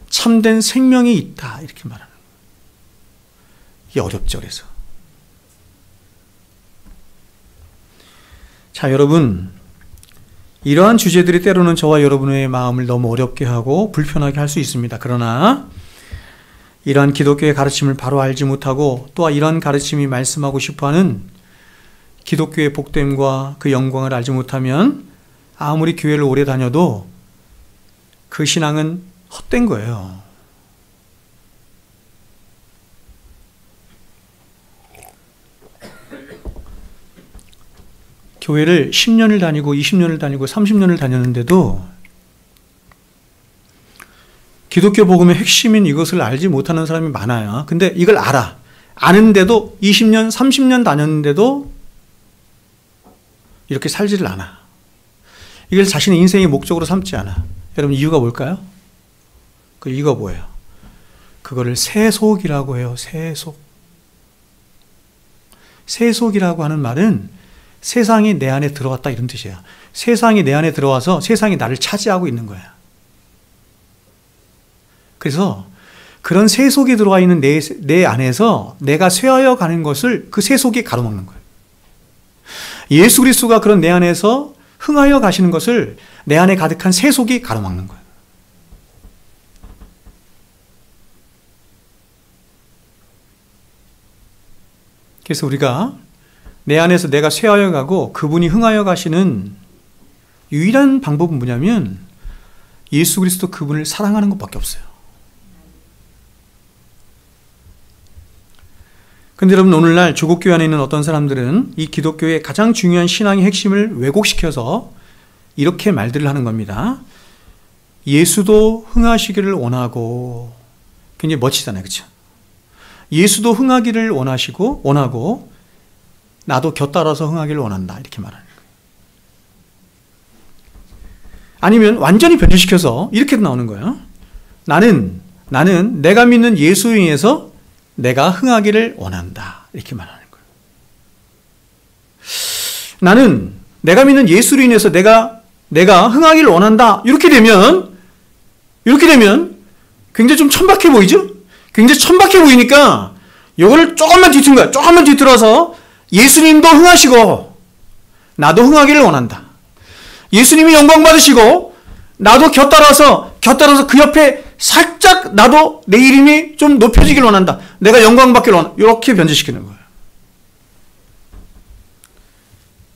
참된 생명이 있다 이렇게 말하는 거예요. 이게 어렵죠. 그래서 자, 여러분, 이러한 주제들이 때로는 저와 여러분의 마음을 너무 어렵게 하고 불편하게 할 수 있습니다. 그러나 이러한 기독교의 가르침을 바로 알지 못하고 또한 이러한 가르침이 말씀하고 싶어하는 기독교의 복됨과 그 영광을 알지 못하면 아무리 교회를 오래 다녀도 그 신앙은 헛된 거예요. 교회를 10년을 다니고 20년을 다니고 30년을 다녔는데도 기독교 복음의 핵심인 이것을 알지 못하는 사람이 많아요. 근데 이걸 알아. 아는데도 20년, 30년 다녔는데도 이렇게 살지를 않아. 이걸 자신의 인생의 목적으로 삼지 않아. 여러분, 이유가 뭘까요? 그 이유가 뭐예요? 그거를 세속이라고 해요. 세속. 세속이라고 하는 말은 세상이 내 안에 들어왔다 이런 뜻이에요. 세상이 내 안에 들어와서 세상이 나를 차지하고 있는 거야. 그래서 그런 세속이 들어와 있는 내 안에서 내가 쇠하여 가는 것을 그 세속이 가로막는 거예요. 예수 그리스도가 그런 내 안에서 흥하여 가시는 것을 내 안에 가득한 세속이 가로막는 거예요. 그래서 우리가 내 안에서 내가 쇠하여 가고 그분이 흥하여 가시는 유일한 방법은 뭐냐면 예수 그리스도 그분을 사랑하는 것밖에 없어요. 근데 여러분, 오늘날 조국교회 안에 있는 어떤 사람들은 이 기독교의 가장 중요한 신앙의 핵심을 왜곡시켜서 이렇게 말들을 하는 겁니다. 예수도 흥하시기를 원하고, 굉장히 멋지잖아요. 그렇죠? 예수도 흥하기를 원하고 나도 곁따라서 흥하기를 원한다 이렇게 말하는 거예요. 아니면 완전히 변질시켜서 이렇게 나오는 거예요. 나는 내가 믿는 예수에 의해서 내가 흥하기를 원한다 이렇게 말하는 거예요. 나는 내가 믿는 예수로 인해서 내가 흥하기를 원한다 이렇게 되면 굉장히 좀 천박해 보이죠? 굉장히 천박해 보이니까 이거를 조금만 뒤트는 거야. 조금만 뒤틀어서 예수님도 흥하시고 나도 흥하기를 원한다. 예수님이 영광 받으시고 나도 곁따라서 그 옆에 살짝 나도 내 이름이 좀 높여지길 원한다. 내가 영광 받기를 원한다. 이렇게 변질시키는 거예요.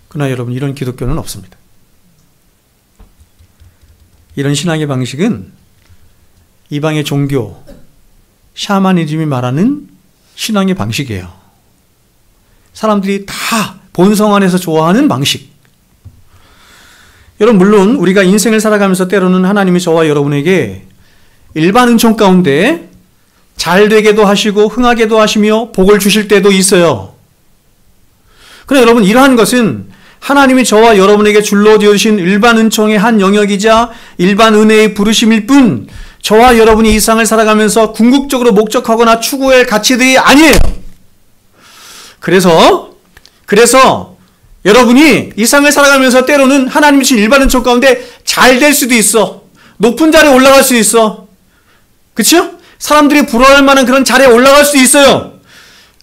그러나 여러분, 이런 기독교는 없습니다. 이런 신앙의 방식은 이방의 종교, 샤머니즘이 말하는 신앙의 방식이에요. 사람들이 다 본성 안에서 좋아하는 방식. 여러분, 물론 우리가 인생을 살아가면서 때로는 하나님이 저와 여러분에게 일반 은총 가운데 잘 되게도 하시고 흥하게도 하시며 복을 주실 때도 있어요. 그러나 여러분, 이러한 것은 하나님이 저와 여러분에게 줄로 주신 일반 은총의 한 영역이자 일반 은혜의 부르심일 뿐, 저와 여러분이 이 세상을 살아가면서 궁극적으로 목적하거나 추구할 가치들이 아니에요. 그래서 여러분이 이 세상을 살아가면서 때로는 하나님이 주신 일반 은총 가운데 잘 될 수도 있어. 높은 자리에 올라갈 수 있어. 그렇죠? 사람들이 부러워할 만한 그런 자리에 올라갈 수 있어요.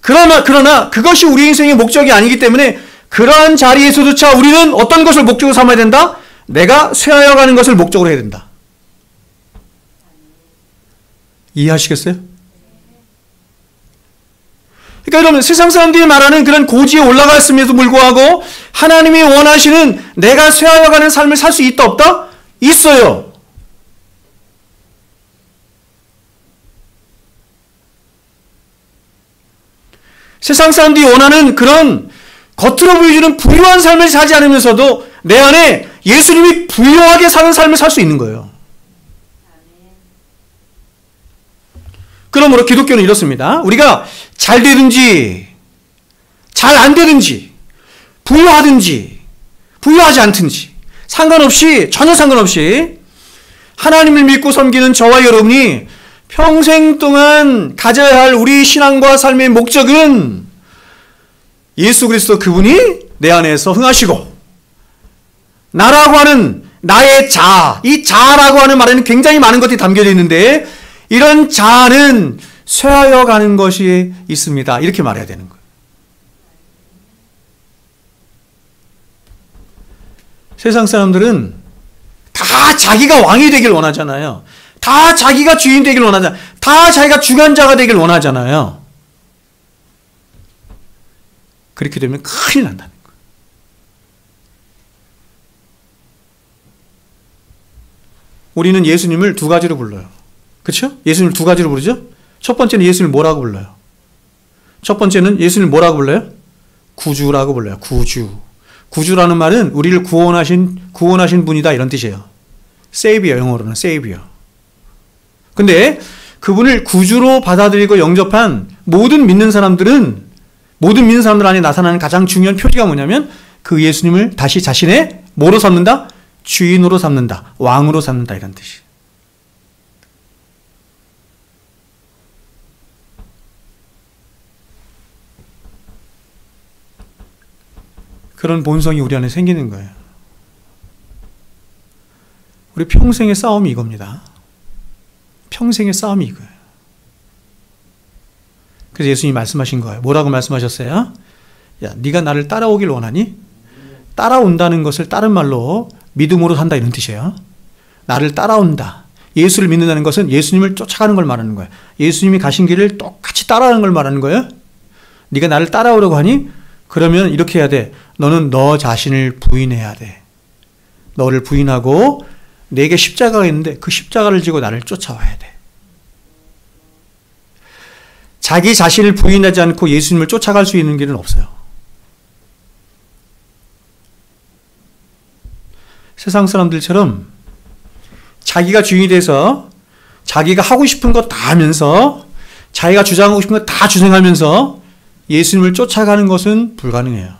그러나 그것이 우리 인생의 목적이 아니기 때문에 그러한 자리에서조차 우리는 어떤 것을 목적으로 삼아야 된다? 내가 쇠하여 가는 것을 목적으로 해야 된다. 이해하시겠어요? 그러니까 여러분, 세상 사람들이 말하는 그런 고지에 올라갔음에도 불구하고 하나님이 원하시는 내가 쇠하여 가는 삶을 살 수 있다 없다? 있어요. 세상 사람들이 원하는 그런 겉으로 보여주는 부유한 삶을 살지 않으면서도 내 안에 예수님이 부유하게 사는 삶을 살 수 있는 거예요. 그러므로 기독교는 이렇습니다. 우리가 잘 되든지 잘 안 되든지 부유하든지 부유하지 않든지 전혀 상관없이 하나님을 믿고 섬기는 저와 여러분이 평생 동안 가져야 할 우리 신앙과 삶의 목적은 예수 그리스도 그분이 내 안에서 흥하시고 나라고 하는 나의 자아, 이 자아라고 하는 말에는 굉장히 많은 것들이 담겨져 있는데 이런 자아는 쇠하여 가는 것이 있습니다. 이렇게 말해야 되는 거예요. 세상 사람들은 다 자기가 왕이 되길 원하잖아요. 다 자기가 주인 되길 원하잖아요. 다 자기가 주관자가 되길 원하잖아요. 그렇게 되면 큰일 난다는 거예요. 우리는 예수님을 두 가지로 불러요. 그렇죠? 예수님을 두 가지로 부르죠? 첫 번째는 예수님을 뭐라고 불러요? 첫 번째는 예수님을 뭐라고 불러요? 구주라고 불러요. 구주. 구주라는 말은 우리를 구원하신 분이다 이런 뜻이에요. Savior, 영어로는 Savior. 근데 그분을 구주로 받아들이고 영접한 모든 믿는 사람들 안에 나타나는 가장 중요한 표지가 뭐냐면 그 예수님을 다시 자신의 뭐로 삼는다? 주인으로 삼는다. 왕으로 삼는다 이런 뜻이에요. 그런 본성이 우리 안에 생기는 거예요. 우리 평생의 싸움이 이겁니다. 평생의 싸움이 이거예요. 그래서 예수님이 말씀하신 거예요. 뭐라고 말씀하셨어요? 야, 네가 나를 따라오길 원하니? 따라온다는 것을 다른 말로 믿음으로 산다 이런 뜻이에요. 나를 따라온다. 예수를 믿는다는 것은 예수님을 쫓아가는 걸 말하는 거예요. 예수님이 가신 길을 똑같이 따라가는 걸 말하는 거예요. 네가 나를 따라오려고 하니? 그러면 이렇게 해야 돼. 너는 너 자신을 부인해야 돼. 너를 부인하고 내게 십자가가 있는데 그 십자가를 지고 나를 쫓아와야 돼. 자기 자신을 부인하지 않고 예수님을 쫓아갈 수 있는 길은 없어요. 세상 사람들처럼 자기가 주인이 돼서 자기가 하고 싶은 거 다 하면서 자기가 주장하고 싶은 거 다 주장하면서 예수님을 쫓아가는 것은 불가능해요.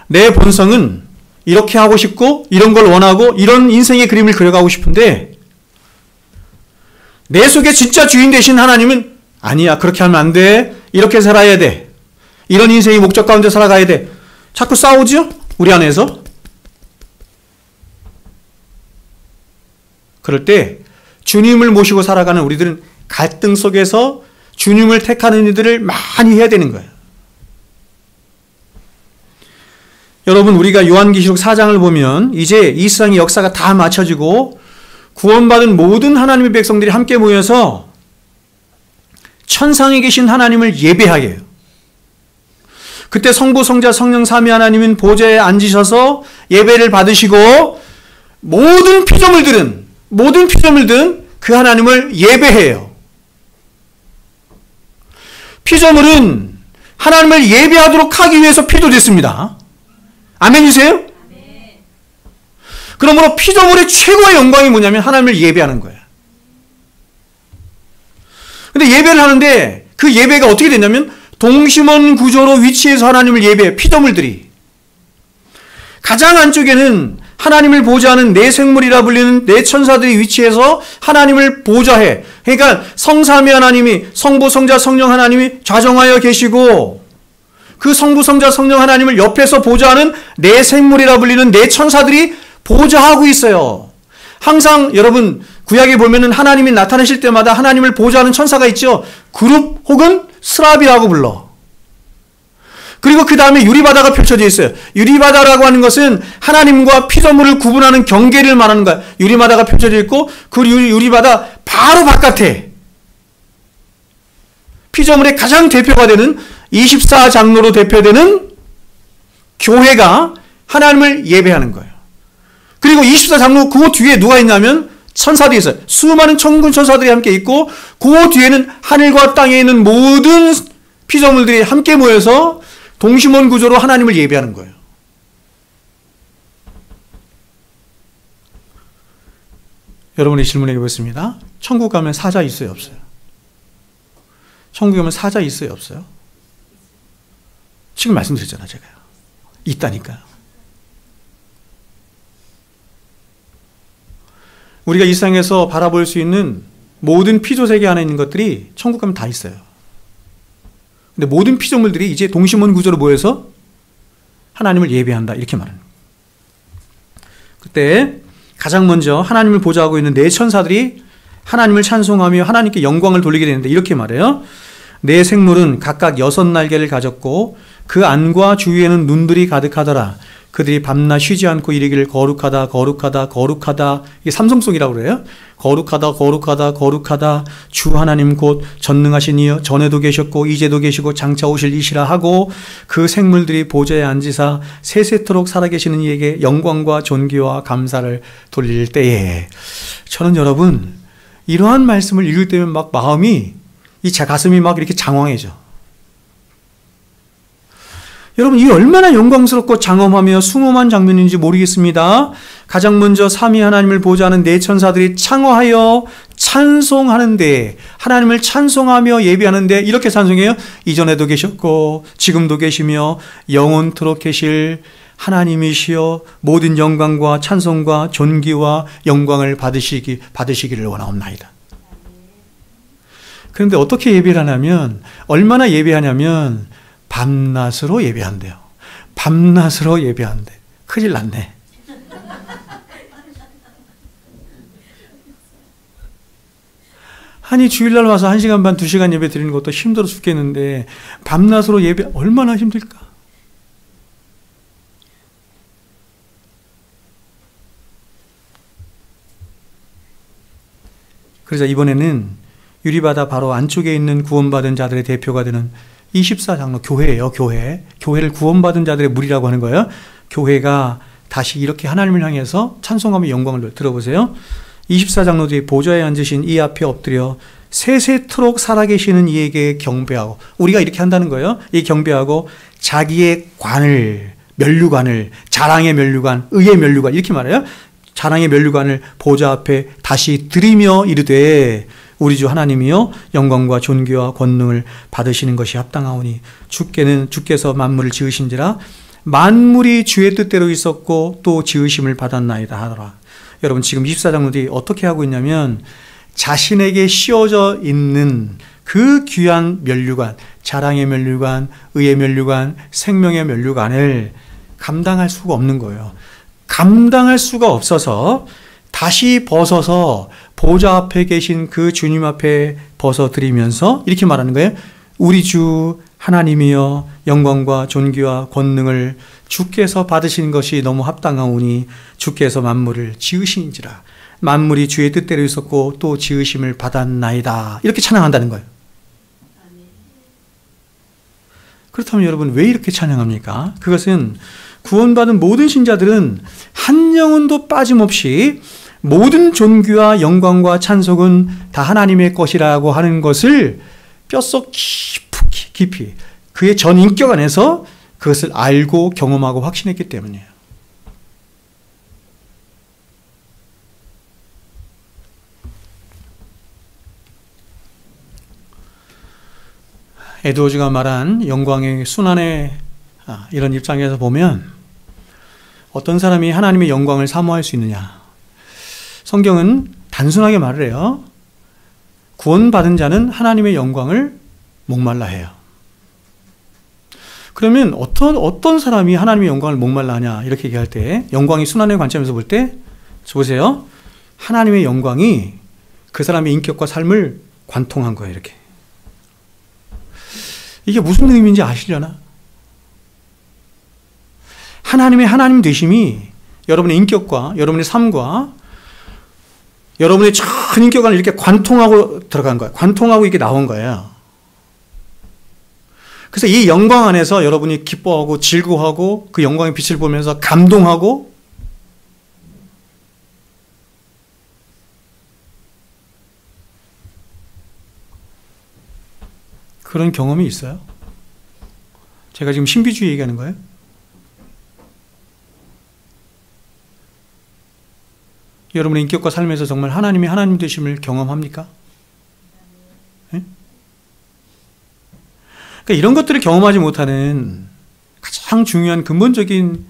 내 본성은 이렇게 하고 싶고 이런 걸 원하고 이런 인생의 그림을 그려가고 싶은데 내 속에 진짜 주인 되신 하나님은 아니야, 그렇게 하면 안 돼. 이렇게 살아야 돼. 이런 인생의 목적 가운데 살아가야 돼. 자꾸 싸우죠? 우리 안에서. 그럴 때 주님을 모시고 살아가는 우리들은 갈등 속에서 주님을 택하는 일들을 많이 해야 되는 거예요. 여러분, 우리가 요한계시록 4장을 보면 이제 이 세상의 역사가 다 맞춰지고 구원받은 모든 하나님의 백성들이 함께 모여서 천상에 계신 하나님을 예배하게 해요. 그때 성부, 성자, 성령 삼위 하나님은 보좌에 앉으셔서 예배를 받으시고 모든 피조물들은 그 하나님을 예배해요. 피조물은 하나님을 예배하도록 하기 위해서 피조됐습니다. 아멘이세요? 그러므로 피조물의 최고의 영광이 뭐냐면 하나님을 예배하는 거예요. 근데 예배를 하는데 그 예배가 어떻게 됐냐면 동심원 구조로 위치해서 하나님을 예배해요. 피조물들이. 가장 안쪽에는 하나님을 보좌하는 네 생물이라 불리는 네 천사들이 위치해서 하나님을 보좌해. 그러니까 성삼위 하나님이 성부, 성자, 성령 하나님이 좌정하여 계시고 그 성부, 성자, 성령 하나님을 옆에서 보좌하는 네 생물이라 불리는 네 천사들이 보좌하고 있어요. 항상 여러분 구약에 보면은 하나님이 나타나실 때마다 하나님을 보좌하는 천사가 있죠. 그룹 혹은 스랍이라고 불러. 그리고 그 다음에 유리바다가 펼쳐져 있어요. 유리바다라고 하는 것은 하나님과 피조물을 구분하는 경계를 말하는 거야. 유리바다가 펼쳐져 있고 그 유리바다 바로 바깥에 피조물의 가장 대표가 되는 24장로로 대표되는 교회가 하나님을 예배하는 거예요. 그리고 24장로 그 뒤에 누가 있냐면 천사들이 있어요. 수많은 천군 천사들이 함께 있고 그 뒤에는 하늘과 땅에 있는 모든 피조물들이 함께 모여서 동심원 구조로 하나님을 예배하는 거예요. 여러분의 질문에 보겠습니다. 천국 가면 사자 있어요, 없어요? 천국 가면 사자 있어요, 없어요? 지금 말씀드렸잖아요, 제가요. 있다니까요. 우리가 이 세상에서 바라볼 수 있는 모든 피조세계 안에 있는 것들이 천국 가면 다 있어요. 근데 모든 피조물들이 이제 동심원 구조로 모여서 하나님을 예배한다 이렇게 말합니다. 그때 가장 먼저 하나님을 보좌하고 있는 네 천사들이 하나님을 찬송하며 하나님께 영광을 돌리게 되는데 이렇게 말해요. 네 생물은 각각 6날개를 가졌고 그 안과 주위에는 눈들이 가득하더라. 그들이 밤낮 쉬지 않고 이르기를 거룩하다 거룩하다 거룩하다. 이게 삼성송이라고 그래요. 거룩하다 거룩하다 거룩하다 주 하나님 곧 전능하신 이여 전에도 계셨고 이제도 계시고 장차 오실 이시라 하고 그 생물들이 보좌에 앉으사 세세토록 살아계시는 이에게 영광과 존귀와 감사를 돌릴 때에 저는 여러분 이러한 말씀을 읽을 때면 막 마음이 제 가슴이 막 이렇게 장황해져. 여러분 이 얼마나 영광스럽고 장엄하며 숭엄한 장면인지 모르겠습니다. 가장 먼저 삼위 하나님을 보좌하는 네 천사들이 창화하여 찬송하는데 하나님을 찬송하며 예배하는데 이렇게 찬송해요. 이전에도 계셨고 지금도 계시며 영원토록 계실 하나님이시여 모든 영광과 찬송과 존귀와 영광을 받으시기를 원하옵나이다. 그런데 어떻게 예배를 하냐면 얼마나 예배하냐면 밤낮으로 예배한대요. 밤낮으로 예배한대. 큰일 났네. 아니 주일날 와서 1시간 반 2시간 예배 드리는 것도 힘들어 죽겠는데 밤낮으로 예배 얼마나 힘들까? 그래서 이번에는 유리바다 바로 안쪽에 있는 구원받은 자들의 대표가 되는 24장로 교회예요. 교회를 구원받은 자들의 무리라고 하는 거예요. 교회가 다시 이렇게 하나님을 향해서 찬송하며 영광을 들어보세요. 24장로들이 보좌에 앉으신 이 앞에 엎드려 세세토록 살아계시는 이에게 경배하고 우리가 이렇게 한다는 거예요. 이 경배하고 자기의 관을 면류관을 자랑의 면류관 의의 면류관 이렇게 말해요. 자랑의 면류관을 보좌 앞에 다시 드리며 이르되 우리 주 하나님이여 영광과 존귀와 권능을 받으시는 것이 합당하오니 주께서 만물을 지으신지라 만물이 주의 뜻대로 있었고 또 지으심을 받았나이다 하더라. 여러분 지금 24장로들이 어떻게 하고 있냐면 자신에게 씌워져 있는 그 귀한 면류관 자랑의 면류관 의의 면류관 생명의 면류관을 감당할 수가 없는 거예요. 감당할 수가 없어서 다시 벗어서 보좌 앞에 계신 그 주님 앞에 벗어드리면서 이렇게 말하는 거예요. 우리 주 하나님이여 영광과 존귀와 권능을 주께서 받으시는 것이 너무 합당하오니 주께서 만물을 지으신지라 만물이 주의 뜻대로 있었고 또 지으심을 받았나이다. 이렇게 찬양한다는 거예요. 그렇다면 여러분 왜 이렇게 찬양합니까? 그것은 구원받은 모든 신자들은 한 영혼도 빠짐없이 모든 존귀와 영광과 찬송은 다 하나님의 것이라고 하는 것을 뼛속 깊이 그의 전 인격 안에서 그것을 알고 경험하고 확신했기 때문이에요. 에드워즈가 말한 영광의 순환의 이런 입장에서 보면 어떤 사람이 하나님의 영광을 사모할 수 있느냐? 성경은 단순하게 말을 해요. 구원받은 자는 하나님의 영광을 목말라 해요. 그러면 어떤 사람이 하나님의 영광을 목말라 하냐? 이렇게 얘기할 때 영광이 순환의 관점에서 볼 때 보세요. 하나님의 영광이 그 사람의 인격과 삶을 관통한 거예요. 이렇게. 이게 무슨 의미인지 아시려나? 하나님의 하나님 되심이 여러분의 인격과 여러분의 삶과 여러분의 전 인격 안에 이렇게 관통하고 들어간 거예요. 관통하고 이게 나온 거예요. 그래서 이 영광 안에서 여러분이 기뻐하고 즐거워하고 그 영광의 빛을 보면서 감동하고 그런 경험이 있어요? 제가 지금 신비주의 얘기하는 거예요? 여러분의 인격과 삶에서 정말 하나님의 하나님 되심을 경험합니까? 네? 그러니까 이런 것들을 경험하지 못하는 가장 중요한 근본적인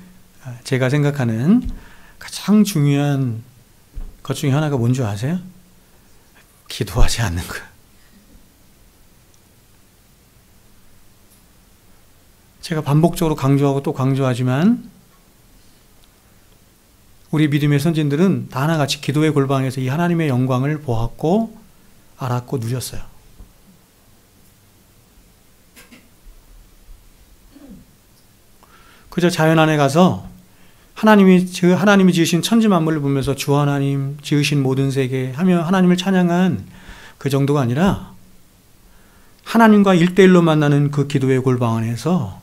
제가 생각하는 가장 중요한 것 중에 하나가 뭔지 아세요? 기도하지 않는 거예요. 제가 반복적으로 강조하고 또 강조하지만 우리 믿음의 선진들은 다 하나같이 기도의 골방에서 이 하나님의 영광을 보았고 알았고 누렸어요. 그저 자연 안에 가서 하나님이 지으신 천지 만물을 보면서 주 하나님 지으신 모든 세계 하며 하나님을 찬양한 그 정도가 아니라 하나님과 1대1로 만나는 그 기도의 골방 안에서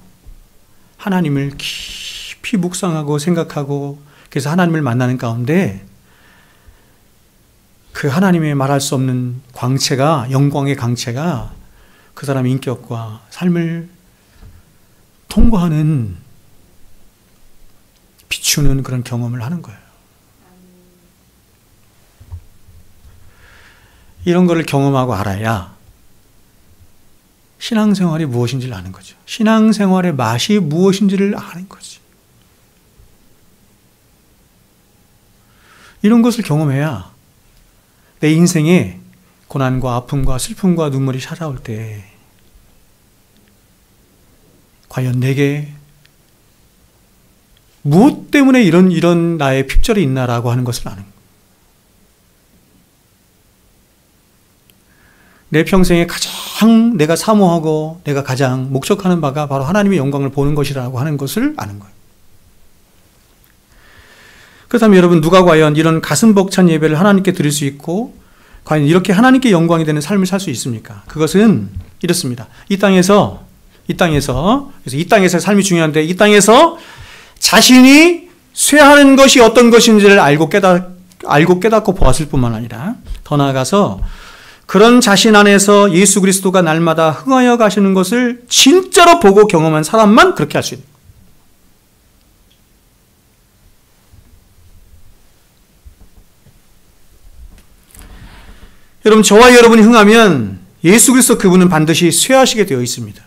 하나님을 깊이 묵상하고 생각하고 그래서 하나님을 만나는 가운데 그 하나님의 말할 수 없는 광채가 영광의 강채가 그 사람의 인격과 삶을 통과하는 비추는 그런 경험을 하는 거예요. 이런 거를 경험하고 알아야 신앙생활이 무엇인지를 아는 거죠. 신앙생활의 맛이 무엇인지를 아는 거지. 이런 것을 경험해야 내 인생에 고난과 아픔과 슬픔과 눈물이 찾아올 때 과연 내게 무엇 때문에 이런 나의 핍절이 있나라고 하는 것을 아는 거예요. 내 평생에 가장 내가 사모하고 내가 가장 목적하는 바가 바로 하나님의 영광을 보는 것이라고 하는 것을 아는 거예요. 그렇다면 여러분 누가 과연 이런 가슴 벅찬 예배를 하나님께 드릴 수 있고 과연 이렇게 하나님께 영광이 되는 삶을 살 수 있습니까? 그것은 이렇습니다. 이 땅에서 그래서 이 땅에서 삶이 중요한데 이 땅에서 자신이 쇠하는 것이 어떤 것인지를 알고 깨닫고 보았을 뿐만 아니라 더 나아가서 그런 자신 안에서 예수 그리스도가 날마다 흥하여 가시는 것을 진짜로 보고 경험한 사람만 그렇게 할 수 있는 거예요. 여러분 저와 여러분이 흥하면 예수 그리스도 그분은 반드시 쇠하시게 되어 있습니다.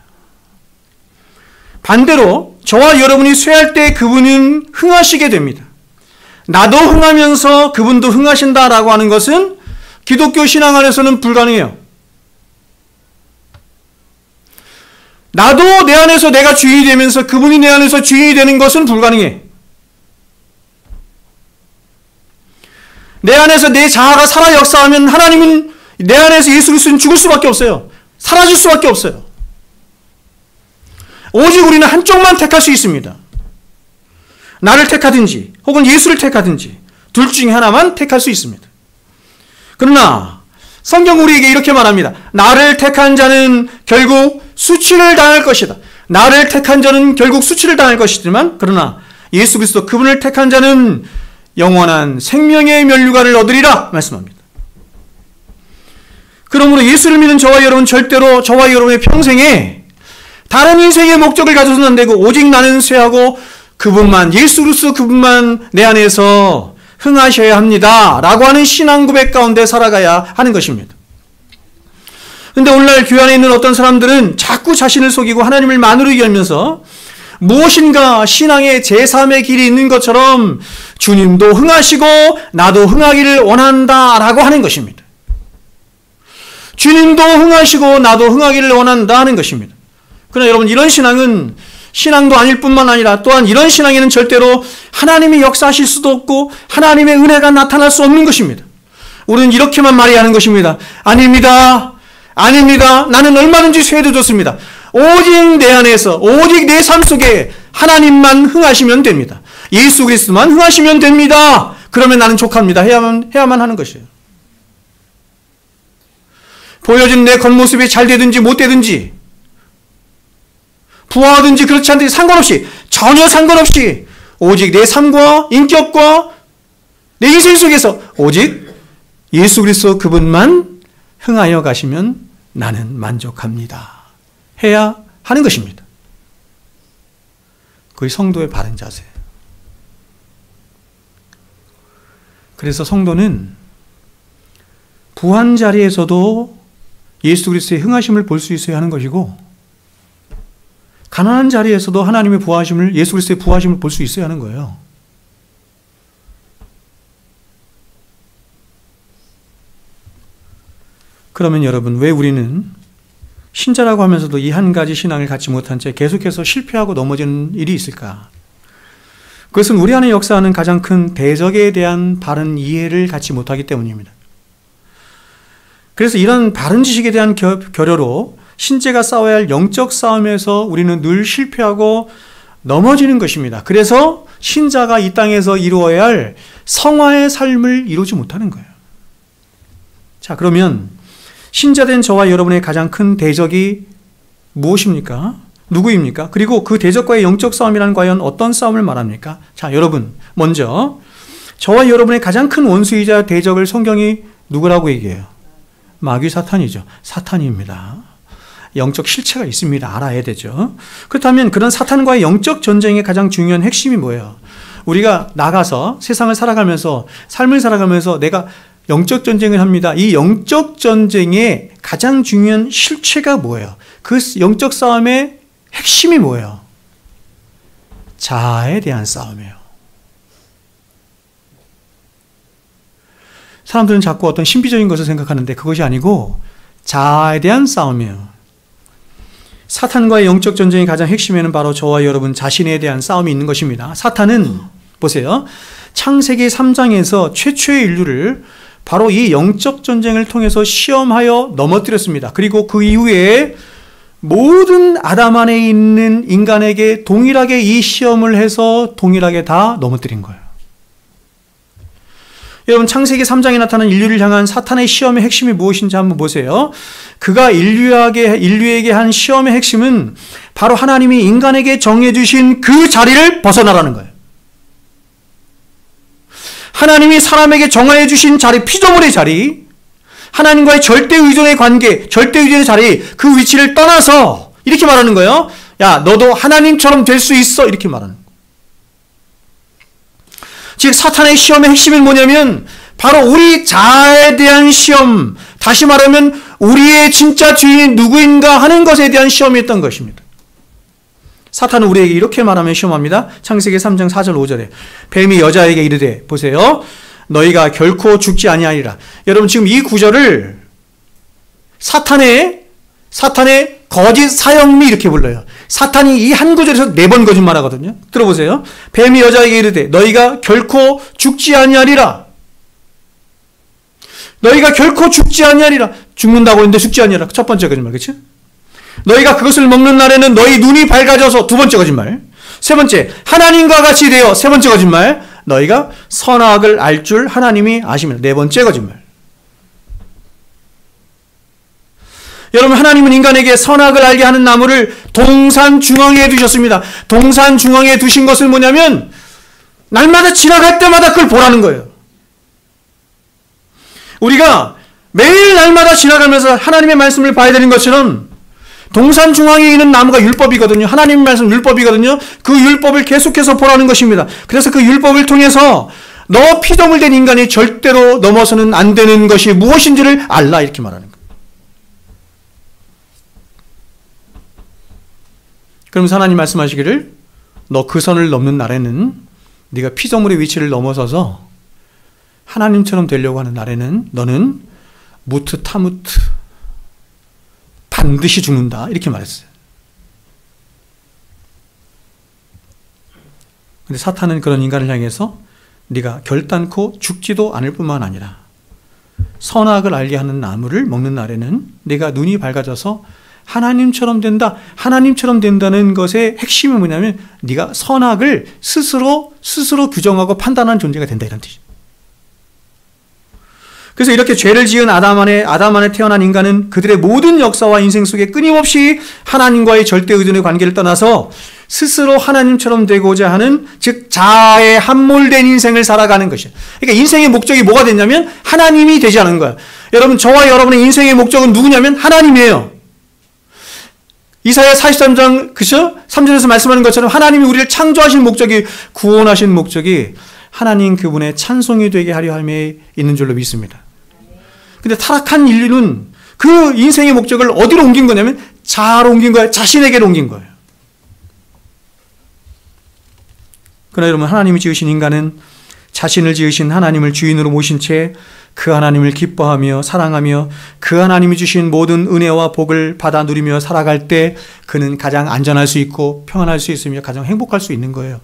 반대로 저와 여러분이 쇠할 때 그분은 흥하시게 됩니다. 나도 흥하면서 그분도 흥하신다라고 하는 것은 기독교 신앙 안에서는 불가능해요. 나도 내 안에서 내가 주인이 되면서 그분이 내 안에서 주인이 되는 것은 불가능해. 내 안에서 내 자아가 살아 역사하면 하나님은 내 안에서 예수 그리스도는 죽을 수밖에 없어요. 사라질 수밖에 없어요. 오직 우리는 한쪽만 택할 수 있습니다. 나를 택하든지 혹은 예수를 택하든지 둘 중에 하나만 택할 수 있습니다. 그러나 성경 우리에게 이렇게 말합니다. 나를 택한 자는 결국 수치를 당할 것이다. 나를 택한 자는 결국 수치를 당할 것이지만 그러나 예수 그리스도 그분을 택한 자는 영원한 생명의 면류관을 얻으리라 말씀합니다. 그러므로 예수를 믿는 저와 여러분 절대로 저와 여러분의 평생에 다른 인생의 목적을 가져서는 안 되고 오직 나는 쇠하고 그분만, 예수 그리스도 그분만 내 안에서 흥하셔야 합니다 라고 하는 신앙 고백 가운데 살아가야 하는 것입니다. 그런데 오늘날 교회 안에 있는 어떤 사람들은 자꾸 자신을 속이고 하나님을 만으로 여기면서 무엇인가 신앙의 제3의 길이 있는 것처럼 주님도 흥하시고 나도 흥하기를 원한다 라고 하는 것입니다. 주님도 흥하시고 나도 흥하기를 원한다 하는 것입니다. 그러나 여러분, 이런 신앙은 신앙도 아닐 뿐만 아니라 또한 이런 신앙에는 절대로 하나님이 역사하실 수도 없고 하나님의 은혜가 나타날 수 없는 것입니다. 우리는 이렇게만 말해야 하는 것입니다. 아닙니다. 아닙니다. 나는 얼마든지 쇠도 좋습니다. 오직 내 안에서, 오직 내 삶 속에 하나님만 흥하시면 됩니다. 예수 그리스도만 흥하시면 됩니다. 그러면 나는 족합니다. 해야만 하는 것이에요. 보여진 내 겉모습이 잘 되든지 못 되든지, 부하든지 그렇지 않든지 상관없이, 전혀 상관없이 오직 내 삶과 인격과 내 인생 속에서 오직 예수 그리스도 그분만 흥하여 가시면 나는 만족합니다 해야 하는 것입니다. 그게 성도의 바른 자세예요. 그래서 성도는 부한 자리에서도 예수 그리스도의 흥하심을 볼 수 있어야 하는 것이고, 가난한 자리에서도 하나님의 부하심을, 예수 그리스도의 부하심을 볼 수 있어야 하는 거예요. 그러면 여러분, 왜 우리는 신자라고 하면서도 이 한 가지 신앙을 갖지 못한 채 계속해서 실패하고 넘어지는 일이 있을까? 그것은 우리 안에 역사하는 가장 큰 대적에 대한 바른 이해를 갖지 못하기 때문입니다. 그래서 이런 바른 지식에 대한 결여로 신자가 싸워야 할 영적 싸움에서 우리는 늘 실패하고 넘어지는 것입니다. 그래서 신자가 이 땅에서 이루어야 할 성화의 삶을 이루지 못하는 거예요. 자, 그러면 신자된 저와 여러분의 가장 큰 대적이 무엇입니까? 누구입니까? 그리고 그 대적과의 영적 싸움이란 과연 어떤 싸움을 말합니까? 자, 여러분, 먼저 저와 여러분의 가장 큰 원수이자 대적을 성경이 누구라고 얘기해요? 마귀 사탄이죠. 사탄입니다. 영적 실체가 있습니다. 알아야 되죠. 그렇다면 그런 사탄과의 영적 전쟁의 가장 중요한 핵심이 뭐예요? 우리가 나가서 세상을 살아가면서, 삶을 살아가면서 내가 영적 전쟁을 합니다. 이 영적 전쟁의 가장 중요한 실체가 뭐예요? 그 영적 싸움의 핵심이 뭐예요? 자아에 대한 싸움이에요. 사람들은 자꾸 어떤 신비적인 것을 생각하는데 그것이 아니고 자아에 대한 싸움이에요. 사탄과의 영적 전쟁의 가장 핵심에는 바로 저와 여러분 자신에 대한 싸움이 있는 것입니다. 사탄은 보세요. 창세기 3장에서 최초의 인류를 바로 이 영적 전쟁을 통해서 시험하여 넘어뜨렸습니다. 그리고 그 이후에 모든 아담 안에 있는 인간에게 동일하게 이 시험을 해서 동일하게 다 넘어뜨린 거예요. 여러분, 창세기 3장에 나타난 인류를 향한 사탄의 시험의 핵심이 무엇인지 한번 보세요. 그가 인류에게 한 시험의 핵심은 바로 하나님이 인간에게 정해주신 그 자리를 벗어나라는 거예요. 하나님이 사람에게 정하여 주신 자리, 피조물의 자리, 하나님과의 절대 의존의 관계, 절대 의존의 자리, 그 위치를 떠나서 이렇게 말하는 거예요. 야, 너도 하나님처럼 될 수 있어. 이렇게 말하는 거예요. 즉 사탄의 시험의 핵심은 뭐냐면 바로 우리 자아에 대한 시험, 다시 말하면 우리의 진짜 주인이 누구인가 하는 것에 대한 시험이었던 것입니다. 사탄은 우리에게 이렇게 말하며 시험합니다. 창세기 3장 4절 5절에 뱀이 여자에게 이르되, 보세요, 너희가 결코 죽지 아니하리라. 여러분, 지금 이 구절을 사탄의 거짓 사형미 이렇게 불러요. 사탄이 이 한 구절에서 4번 거짓말하거든요. 들어보세요. 뱀이 여자에게 이르되 너희가 결코 죽지 아니하리라. 너희가 결코 죽지 아니하리라. 죽는다고 했는데 죽지 아니하리라. 첫 번째 거짓말, 그렇죠? 너희가 그것을 먹는 날에는 너희 눈이 밝아져서, 두 번째 거짓말. 세 번째, 하나님과 같이 되어, 세 번째 거짓말. 너희가 선악을 알 줄 하나님이 아시면, 네 번째 거짓말. 여러분, 하나님은 인간에게 선악을 알게 하는 나무를 동산 중앙에 두셨습니다. 동산 중앙에 두신 것은 뭐냐면 날마다 지나갈 때마다 그걸 보라는 거예요. 우리가 매일 날마다 지나가면서 하나님의 말씀을 봐야 되는 것처럼 동산 중앙에 있는 나무가 율법이거든요. 하나님의 말씀 율법이거든요. 그 율법을 계속해서 보라는 것입니다. 그래서 그 율법을 통해서 너 피조물 된 인간이 절대로 넘어서는 안 되는 것이 무엇인지를 알라, 이렇게 말하는 거예요. 그러면서 하나님 말씀하시기를 너 그 선을 넘는 날에는, 네가 피조물의 위치를 넘어서서 하나님처럼 되려고 하는 날에는 너는 무트 타무트, 반드시 죽는다, 이렇게 말했어요. 근데 사탄은 그런 인간을 향해서 네가 결단코 죽지도 않을 뿐만 아니라 선악을 알게 하는 나무를 먹는 날에는 네가 눈이 밝아져서 하나님처럼 된다. 하나님처럼 된다는 것의 핵심이 뭐냐면 네가 선악을 스스로 규정하고 판단하는 존재가 된다, 이런 뜻이에요. 그래서 이렇게 죄를 지은 아담 안에 태어난 인간은 그들의 모든 역사와 인생 속에 끊임없이 하나님과의 절대 의존의 관계를 떠나서 스스로 하나님처럼 되고자 하는, 즉 자아에 함몰된 인생을 살아가는 것이에요. 그러니까 인생의 목적이 뭐가 됐냐면 하나님이 되지 않은 거예요. 여러분, 저와 여러분의 인생의 목적은 누구냐면 하나님이에요. 이사야 43장 그죠? 3절에서 말씀하는 것처럼 하나님이 우리를 창조하신 목적이, 구원하신 목적이 하나님 그분의 찬송이 되게 하려 함에 있는 줄로 믿습니다. 근데 타락한 인류는 그 인생의 목적을 어디로 옮긴 거냐면 자아로 옮긴 거예요. 자신에게로 옮긴 거예요. 그러나 여러분, 하나님이 지으신 인간은 자신을 지으신 하나님을 주인으로 모신 채 그 하나님을 기뻐하며 사랑하며 그 하나님이 주신 모든 은혜와 복을 받아 누리며 살아갈 때 그는 가장 안전할 수 있고 평안할 수 있으며 가장 행복할 수 있는 거예요.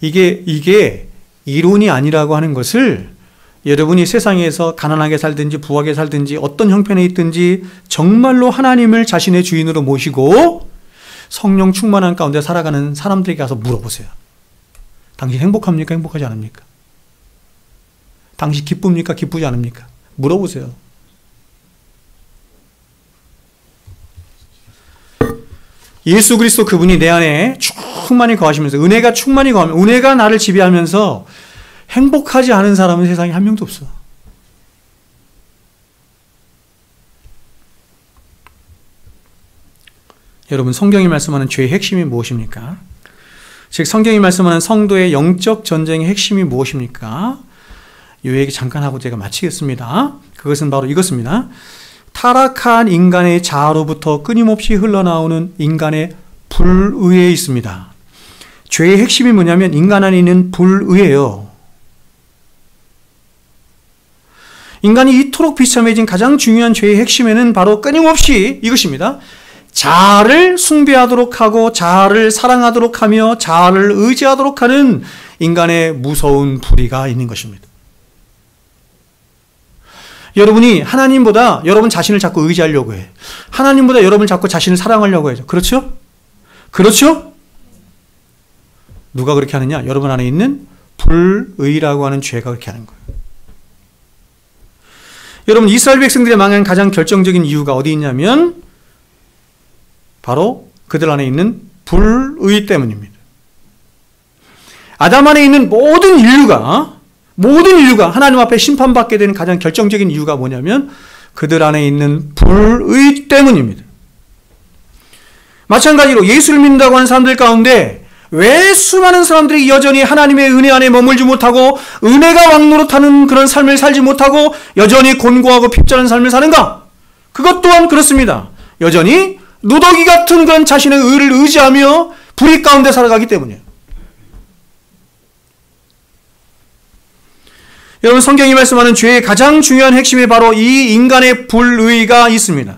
이게 이론이 아니라고 하는 것을 여러분이 세상에서 가난하게 살든지 부하게 살든지 어떤 형편에 있든지 정말로 하나님을 자신의 주인으로 모시고 성령 충만한 가운데 살아가는 사람들에게 가서 물어보세요. 당신 행복합니까? 행복하지 않습니까? 당신 기쁩니까? 기쁘지 않습니까? 물어보세요. 예수 그리스도 그분이 내 안에 충만히 거하시면서 은혜가 충만히 거하면, 은혜가 나를 지배하면서 행복하지 않은 사람은 세상에 한 명도 없어. 여러분, 성경이 말씀하는 죄의 핵심이 무엇입니까? 즉 성경이 말씀하는 성도의 영적 전쟁의 핵심이 무엇입니까? 이 얘기 잠깐 하고 제가 마치겠습니다. 그것은 바로 이것입니다. 타락한 인간의 자아로부터 끊임없이 흘러나오는 인간의 불의에 있습니다. 죄의 핵심이 뭐냐면 인간 안에 있는 불의예요. 인간이 이토록 비참해진 가장 중요한 죄의 핵심에는 바로 끊임없이 이것입니다. 자아를 숭배하도록 하고 자아를 사랑하도록 하며 자아를 의지하도록 하는 인간의 무서운 불의가 있는 것입니다. 여러분이 하나님보다 여러분 자신을 자꾸 의지하려고 해. 하나님보다 여러분 자꾸 자신을 사랑하려고 해요. 그렇죠? 그렇죠? 누가 그렇게 하느냐? 여러분 안에 있는 불의라고 하는 죄가 그렇게 하는 거예요. 여러분, 이스라엘 백성들의 망한 가장 결정적인 이유가 어디 있냐면 바로 그들 안에 있는 불의 때문입니다. 아담 안에 있는 모든 인류가 하나님 앞에 심판받게 되는 가장 결정적인 이유가 뭐냐면 그들 안에 있는 불의 때문입니다. 마찬가지로 예수를 믿는다고 하는 사람들 가운데 왜 수많은 사람들이 여전히 하나님의 은혜 안에 머물지 못하고 은혜가 왕노릇하는 그런 삶을 살지 못하고 여전히 곤고하고 핍절한 삶을 사는가? 그것 또한 그렇습니다. 여전히 누더기 같은 그런 자신의 의를 의지하며 불의 가운데 살아가기 때문이에요. 여러분, 성경이 말씀하는 죄의 가장 중요한 핵심에 바로 이 인간의 불의가 있습니다.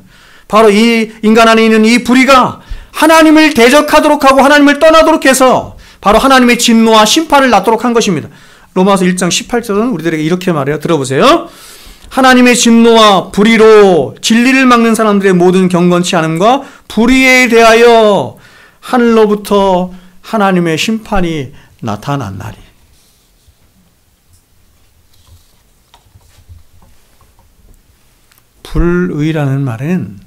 바로 이 인간 안에 있는 이 불의가 하나님을 대적하도록 하고 하나님을 떠나도록 해서 바로 하나님의 진노와 심판을 낳도록 한 것입니다. 로마서 1장 18절은 우리들에게 이렇게 말해요. 들어보세요. 하나님의 진노와 불의로 진리를 막는 사람들의 모든 경건치 않음과 불의에 대하여 하늘로부터 하나님의 심판이 나타났나니. 불의라는 말은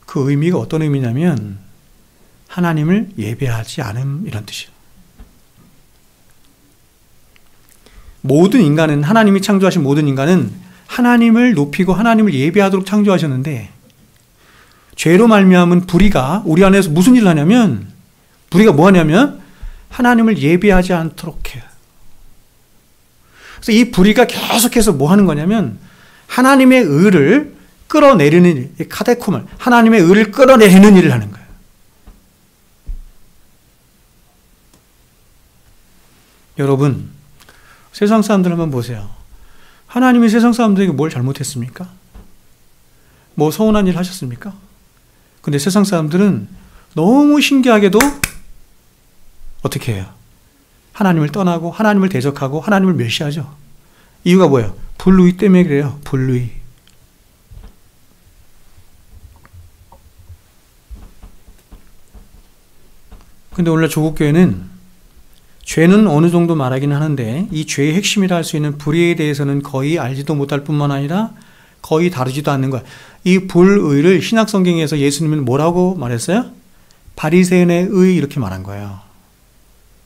그 의미가 어떤 의미냐면 하나님을 예배하지 않음 이런 뜻이에요. 모든 인간은 하나님이 창조하신 모든 인간은 하나님을 높이고 하나님을 예배하도록 창조하셨는데 죄로 말미암은 불의가 우리 안에서 무슨 일을 하냐면 불의가 뭐 하냐면 하나님을 예배하지 않도록 해요. 그래서 이 불의가 계속해서 뭐 하는 거냐면 하나님의 의를 끌어내리는 일, 카데코말 하나님의 의를 끌어내리는 일을 하는 거예요. 여러분 세상 사람들 한번 보세요. 하나님이 세상 사람들에게 뭘 잘못했습니까? 뭐 서운한 일 하셨습니까? 근데 세상 사람들은 너무 신기하게도 어떻게 해요? 하나님을 떠나고 하나님을 대적하고 하나님을 멸시하죠. 이유가 뭐예요? 불의 때문에 그래요. 불의. 근데 오늘날 조국교회는 죄는 어느 정도 말하긴 하는데 이 죄의 핵심이라 할 수 있는 불의에 대해서는 거의 알지도 못할 뿐만 아니라 거의 다루지도 않는 거야. 이 불의를 신약성경에서 예수님은 뭐라고 말했어요? 바리새인의 의 이렇게 말한 거예요.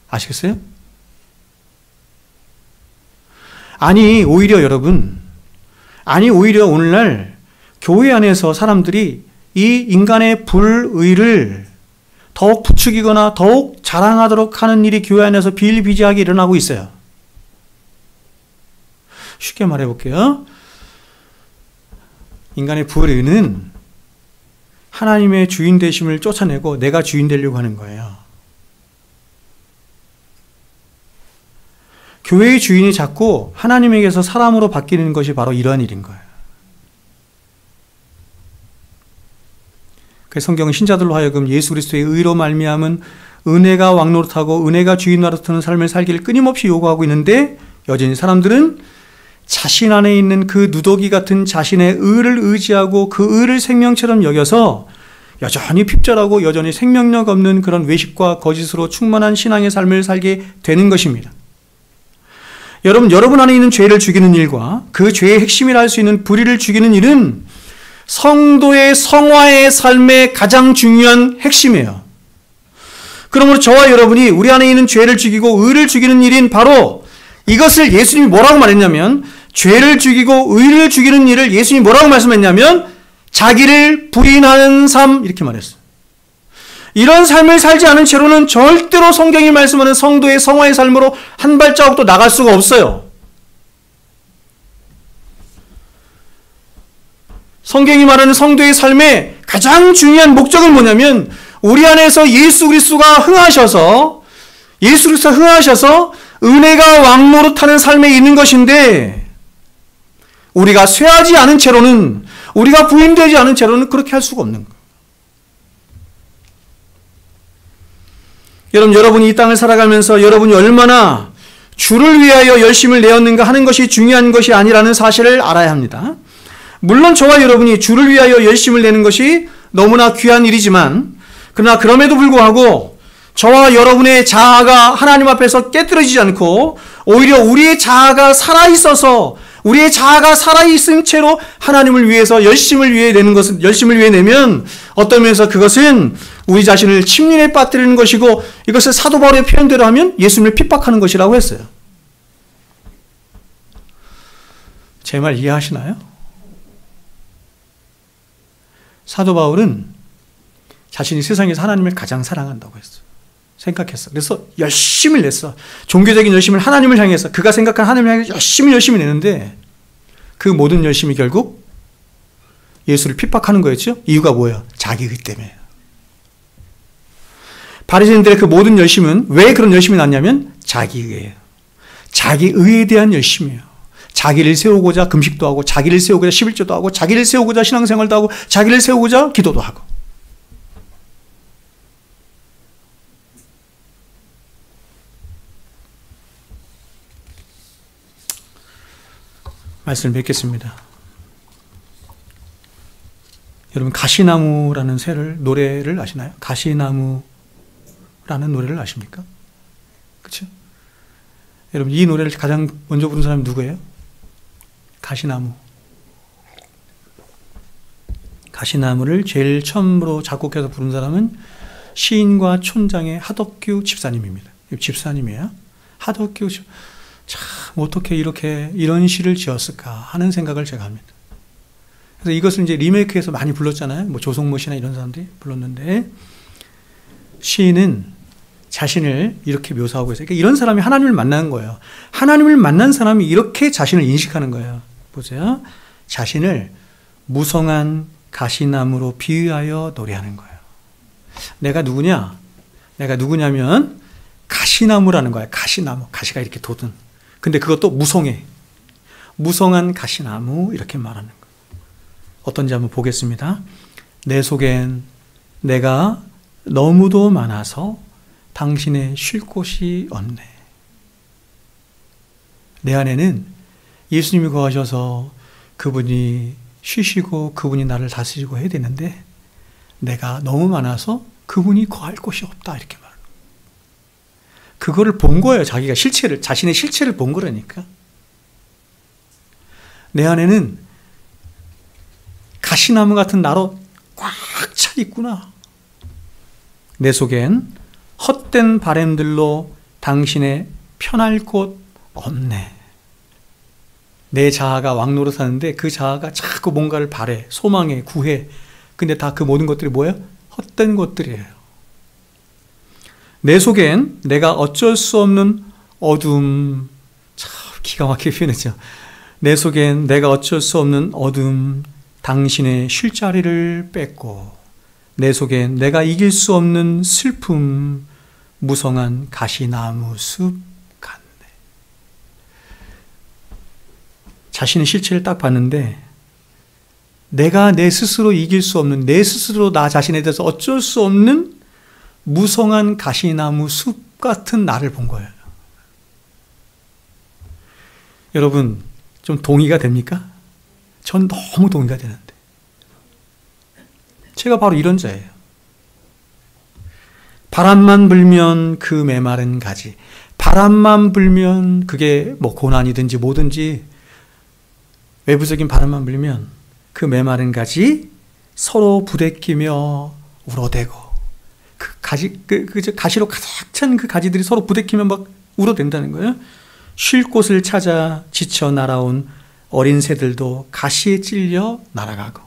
아시겠어요? 아니 오히려 여러분 오히려 오늘날 교회 안에서 사람들이 이 인간의 불의를 더욱 부추기거나 더욱 자랑하도록 하는 일이 교회 안에서 비일비재하게 일어나고 있어요. 쉽게 말해 볼게요. 인간의 불의는 하나님의 주인 되심을 쫓아내고 내가 주인 되려고 하는 거예요. 교회의 주인이 자꾸 하나님에게서 사람으로 바뀌는 것이 바로 이러한 일인 거예요. 그래서 성경은 신자들로 하여금 예수 그리스도의 의로 말미암은 은혜가 왕노릇하고 은혜가 주인 노릇하는 삶을 살기를 끊임없이 요구하고 있는데 여전히 사람들은 자신 안에 있는 그 누더기 같은 자신의 의를 의지하고 그 의를 생명처럼 여겨서 여전히 핍절하고 여전히 생명력 없는 그런 외식과 거짓으로 충만한 신앙의 삶을 살게 되는 것입니다. 여러분 안에 있는 죄를 죽이는 일과 그 죄의 핵심이라 할 수 있는 불의를 죽이는 일은 성도의 성화의 삶의 가장 중요한 핵심이에요. 그러므로 저와 여러분이 우리 안에 있는 죄를 죽이고 의를 죽이는 일인 바로 이것을 예수님이 뭐라고 말했냐면 죄를 죽이고 의를 죽이는 일을 예수님이 뭐라고 말씀했냐면 자기를 부인하는 삶 이렇게 말했어요. 이런 삶을 살지 않은 채로는 절대로 성경이 말씀하는 성도의 성화의 삶으로 한 발자국도 나갈 수가 없어요. 성경이 말하는 성도의 삶의 가장 중요한 목적은 뭐냐면 우리 안에서 예수 그리스도가 흥하셔서 은혜가 왕노릇하는 삶에 있는 것인데 우리가 쇠하지 않은 채로는 우리가 부인되지 않은 채로는 그렇게 할 수가 없는 거예요. 여러분이 이 땅을 살아가면서 여러분이 얼마나 주를 위하여 열심을 내었는가 하는 것이 중요한 것이 아니라는 사실을 알아야 합니다. 물론 저와 여러분이 주를 위하여 열심을 내는 것이 너무나 귀한 일이지만 그러나 그럼에도 불구하고 저와 여러분의 자아가 하나님 앞에서 깨뜨려지지 않고 오히려 우리의 자아가 살아있어서 우리의 자아가 살아있은 채로 하나님을 위해서 열심을 위해 내면 어떤 면에서 그것은 우리 자신을 침륜에 빠뜨리는 것이고 이것을 사도 바울의 표현대로 하면 예수님을 핍박하는 것이라고 했어요. 제 말 이해하시나요? 사도 바울은 자신이 세상에서 하나님을 가장 사랑한다고 했어. 생각했어. 그래서 열심을 냈어. 종교적인 열심을 하나님을 향해서 그가 생각한 하나님을 향해서 열심히 내는데 그 모든 열심이 결국 예수를 핍박하는 거였죠. 이유가 뭐예요? 자기 의 때문에. 바리새인들의 그 모든 열심은 왜 그런 열심이 났냐면 자기 의예요. 자기 의에 대한 열심이에요. 자기를 세우고자 금식도 하고 자기를 세우고자 11조도 하고 자기를 세우고자 신앙생활도 하고 자기를 세우고자 기도도 하고 말씀을 맺겠습니다. 여러분 가시나무라는 노래를 아시나요? 가시나무라는 노래를 아십니까? 그렇죠? 여러분 이 노래를 가장 먼저 부른 사람이 누구예요? 가시나무. 가시나무를 제일 처음으로 작곡해서 부른 사람은 시인과 촌장의 하덕규 집사님입니다. 집사님이에요. 하덕규 참 어떻게 이런 시를 지었을까 하는 생각을 제가 합니다. 그래서 이것을 이제 리메이크해서 많이 불렀잖아요. 뭐 조성모 씨나 이런 사람들이 불렀는데, 시인은 자신을 이렇게 묘사하고 있어요. 그러니까 이런 사람이 하나님을 만나는 거예요. 하나님을 만난 사람이 이렇게 자신을 인식하는 거예요. 보세요. 자신을 무성한 가시나무로 비유하여 노래하는 거예요. 내가 누구냐? 내가 누구냐면 가시나무라는 거야. 가시나무. 가시가 이렇게 돋은. 근데 그것도 무성해. 무성한 가시나무 이렇게 말하는 거예요. 어떤지 한번 보겠습니다. 내 속엔 내가 너무도 많아서 당신의 쉴 곳이 없네. 내 안에는 예수님이 거하셔서 그분이 쉬시고 그분이 나를 다스리고 해야 되는데 내가 너무 많아서 그분이 거할 곳이 없다 이렇게 말합니다. 그거를 본 거예요. 자기가 자신의 실체를 본 거라니까. 내 안에는 가시나무 같은 나로 꽉 차 있구나. 내 속엔 헛된 바램들로 당신의 편할 곳 없네. 내 자아가 왕노릇하는데 그 자아가 자꾸 뭔가를 바래, 소망해, 구해. 근데 다 그 모든 것들이 뭐예요? 헛된 것들이에요. 내 속엔 내가 어쩔 수 없는 어둠, 참 기가 막히게 표현했죠. 내 속엔 내가 어쩔 수 없는 어둠, 당신의 쉴 자리를 뺏고, 내 속엔 내가 이길 수 없는 슬픔, 무성한 가시나무 숲 같네. 자신의 실체를 딱 봤는데 내가 내 스스로 이길 수 없는, 내 스스로 나 자신에 대해서 어쩔 수 없는 무성한 가시나무 숲 같은 나를 본 거예요. 여러분 좀 동의가 됩니까? 전 너무 동의가 되는데. 제가 바로 이런 자예요. 바람만 불면 그 메마른 가지, 바람만 불면 그게 뭐 고난이든지 뭐든지 외부적인 바람만 불면 그 메마른 가지 서로 부대끼며 울어대고, 그 가시로 가득 찬 그 가지들이 서로 부대끼며 막 울어댄다는 거예요. 쉴 곳을 찾아 지쳐 날아온 어린 새들도 가시에 찔려 날아가고.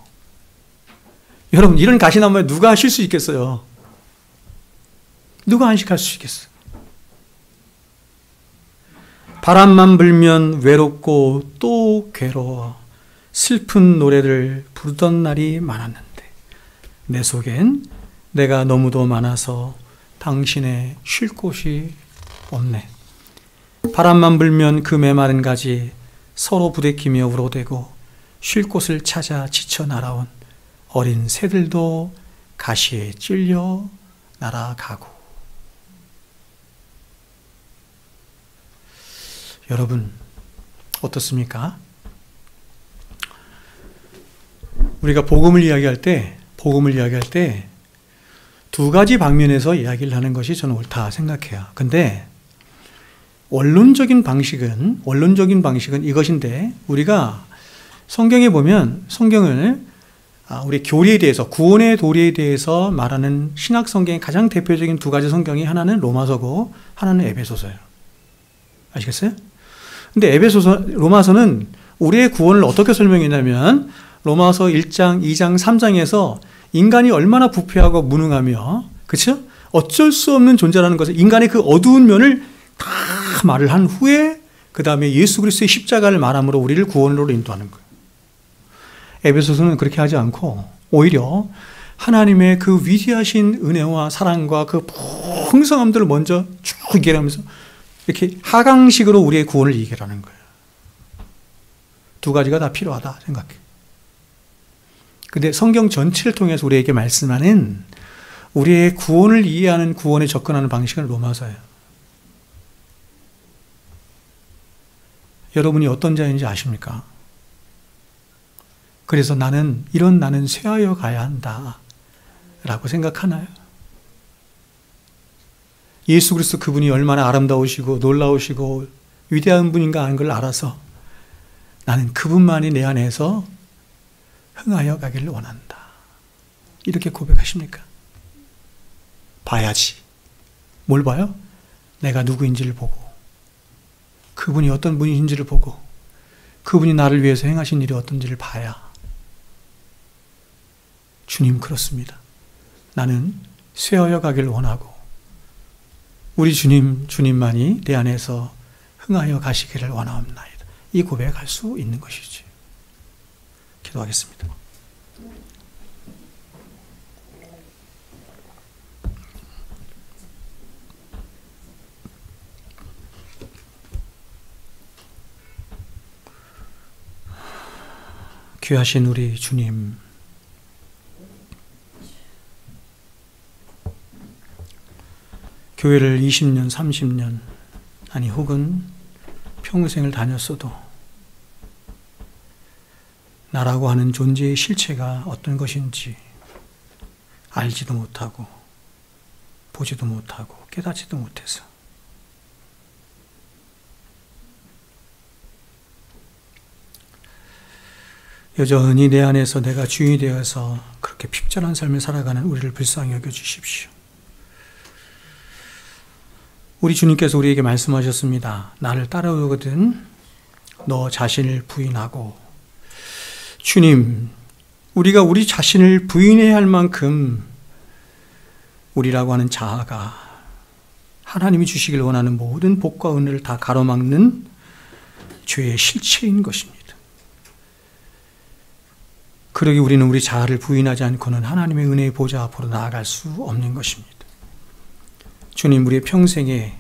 여러분 이런 가시나무에 누가 쉴 수 있겠어요? 누가 안식할 수 있겠어요? 바람만 불면 외롭고 또 괴로워 슬픈 노래를 부르던 날이 많았는데 내 속엔 내가 너무도 많아서 당신의 쉴 곳이 없네. 바람만 불면 그 메마른 가지 서로 부대끼며 울어대고 쉴 곳을 찾아 지쳐 날아온 어린 새들도 가시에 찔려 날아가고. 여러분 어떻습니까? 우리가 복음을 이야기할 때 두 가지 방면에서 이야기를 하는 것이 저는 옳다 생각해요. 근데 원론적인 방식은 이것인데, 우리가 성경에 보면 성경을 우리 교리에 대해서, 구원의 도리에 대해서 말하는 신약 성경의 가장 대표적인 두 가지 성경이 하나는 로마서고 하나는 에베소서예요. 아시겠어요? 근데 로마서는 우리의 구원을 어떻게 설명했냐면 로마서 1장, 2장, 3장에서 인간이 얼마나 부패하고 무능하며, 그렇죠? 어쩔 수 없는 존재라는 것을, 인간의 그 어두운 면을 다 말을 한 후에 그 다음에 예수 그리스도의 십자가를 말함으로 우리를 구원으로 인도하는 거예요. 에베소서는 그렇게 하지 않고 오히려 하나님의 그 위대하신 은혜와 사랑과 그 풍성함들을 먼저 쭉 얘기하면서 이렇게 하강식으로 우리의 구원을 얘기하는 거예요. 두 가지가 다 필요하다 생각해요. 근데 성경 전체를 통해서 우리에게 말씀하는 우리의 구원을 이해하는, 구원에 접근하는 방식은 로마서예요. 여러분이 어떤 자인지 아십니까? 그래서 나는 쇠하여 가야 한다 라고 생각하나요? 예수 그리스도 그분이 얼마나 아름다우시고 놀라우시고 위대한 분인가 하는 걸 알아서 나는 그분만이 내 안에서 흥하여 가기를 원한다. 이렇게 고백하십니까? 봐야지. 뭘 봐요? 내가 누구인지를 보고, 그분이 어떤 분이신지를 보고, 그분이 나를 위해서 행하신 일이 어떤지를 봐야. 주님, 그렇습니다. 나는 쇠하여 가기를 원하고 우리 주님만이 내 안에서 흥하여 가시기를 원하옵나이다. 이 고백할 수 있는 것이지. 기도하겠습니다. 귀하신 우리 주님, 교회를 20년, 30년, 아니 혹은 평생을 다녔어도 나라고 하는 존재의 실체가 어떤 것인지 알지도 못하고 보지도 못하고 깨닫지도 못해서 여전히 내 안에서 내가 주인이 되어서 그렇게 핍절한 삶을 살아가는 우리를 불쌍히 여겨주십시오. 우리 주님께서 우리에게 말씀하셨습니다. 나를 따라오거든 너 자신을 부인하고. 주님, 우리가 우리 자신을 부인해야 할 만큼 우리라고 하는 자아가 하나님이 주시길 원하는 모든 복과 은혜를 다 가로막는 죄의 실체인 것입니다. 그러기 우리는 우리 자아를 부인하지 않고는 하나님의 은혜의 보좌 앞으로 나아갈 수 없는 것입니다. 주님, 우리의 평생에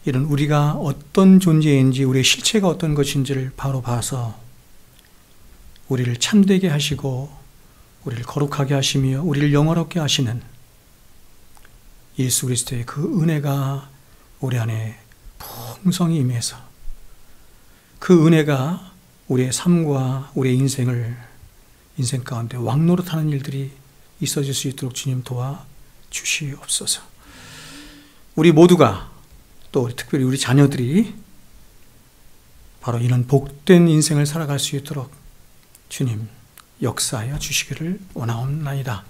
이런 우리가 어떤 존재인지, 우리의 실체가 어떤 것인지를 바로 봐서 우리를 참되게 하시고 우리를 거룩하게 하시며 우리를 영화롭게 하시는 예수 그리스도의 그 은혜가 우리 안에 풍성히 임해서 그 은혜가 우리의 삶과 우리의 인생 가운데 왕노릇하는 일들이 있어질 수 있도록 주님 도와주시옵소서. 우리 모두가, 또 특별히 우리 자녀들이 바로 이런 복된 인생을 살아갈 수 있도록 주님 역사하여 주시기를 원하옵나이다.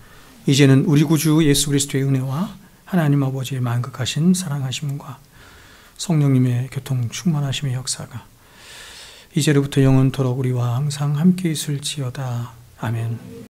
이제는 우리 구주 예수 그리스도의 은혜와 하나님 아버지의 만극하신 사랑하심과 성령님의 교통 충만하심의 역사가 이제로부터 영원토록 우리와 항상 함께 있을지어다. 아멘.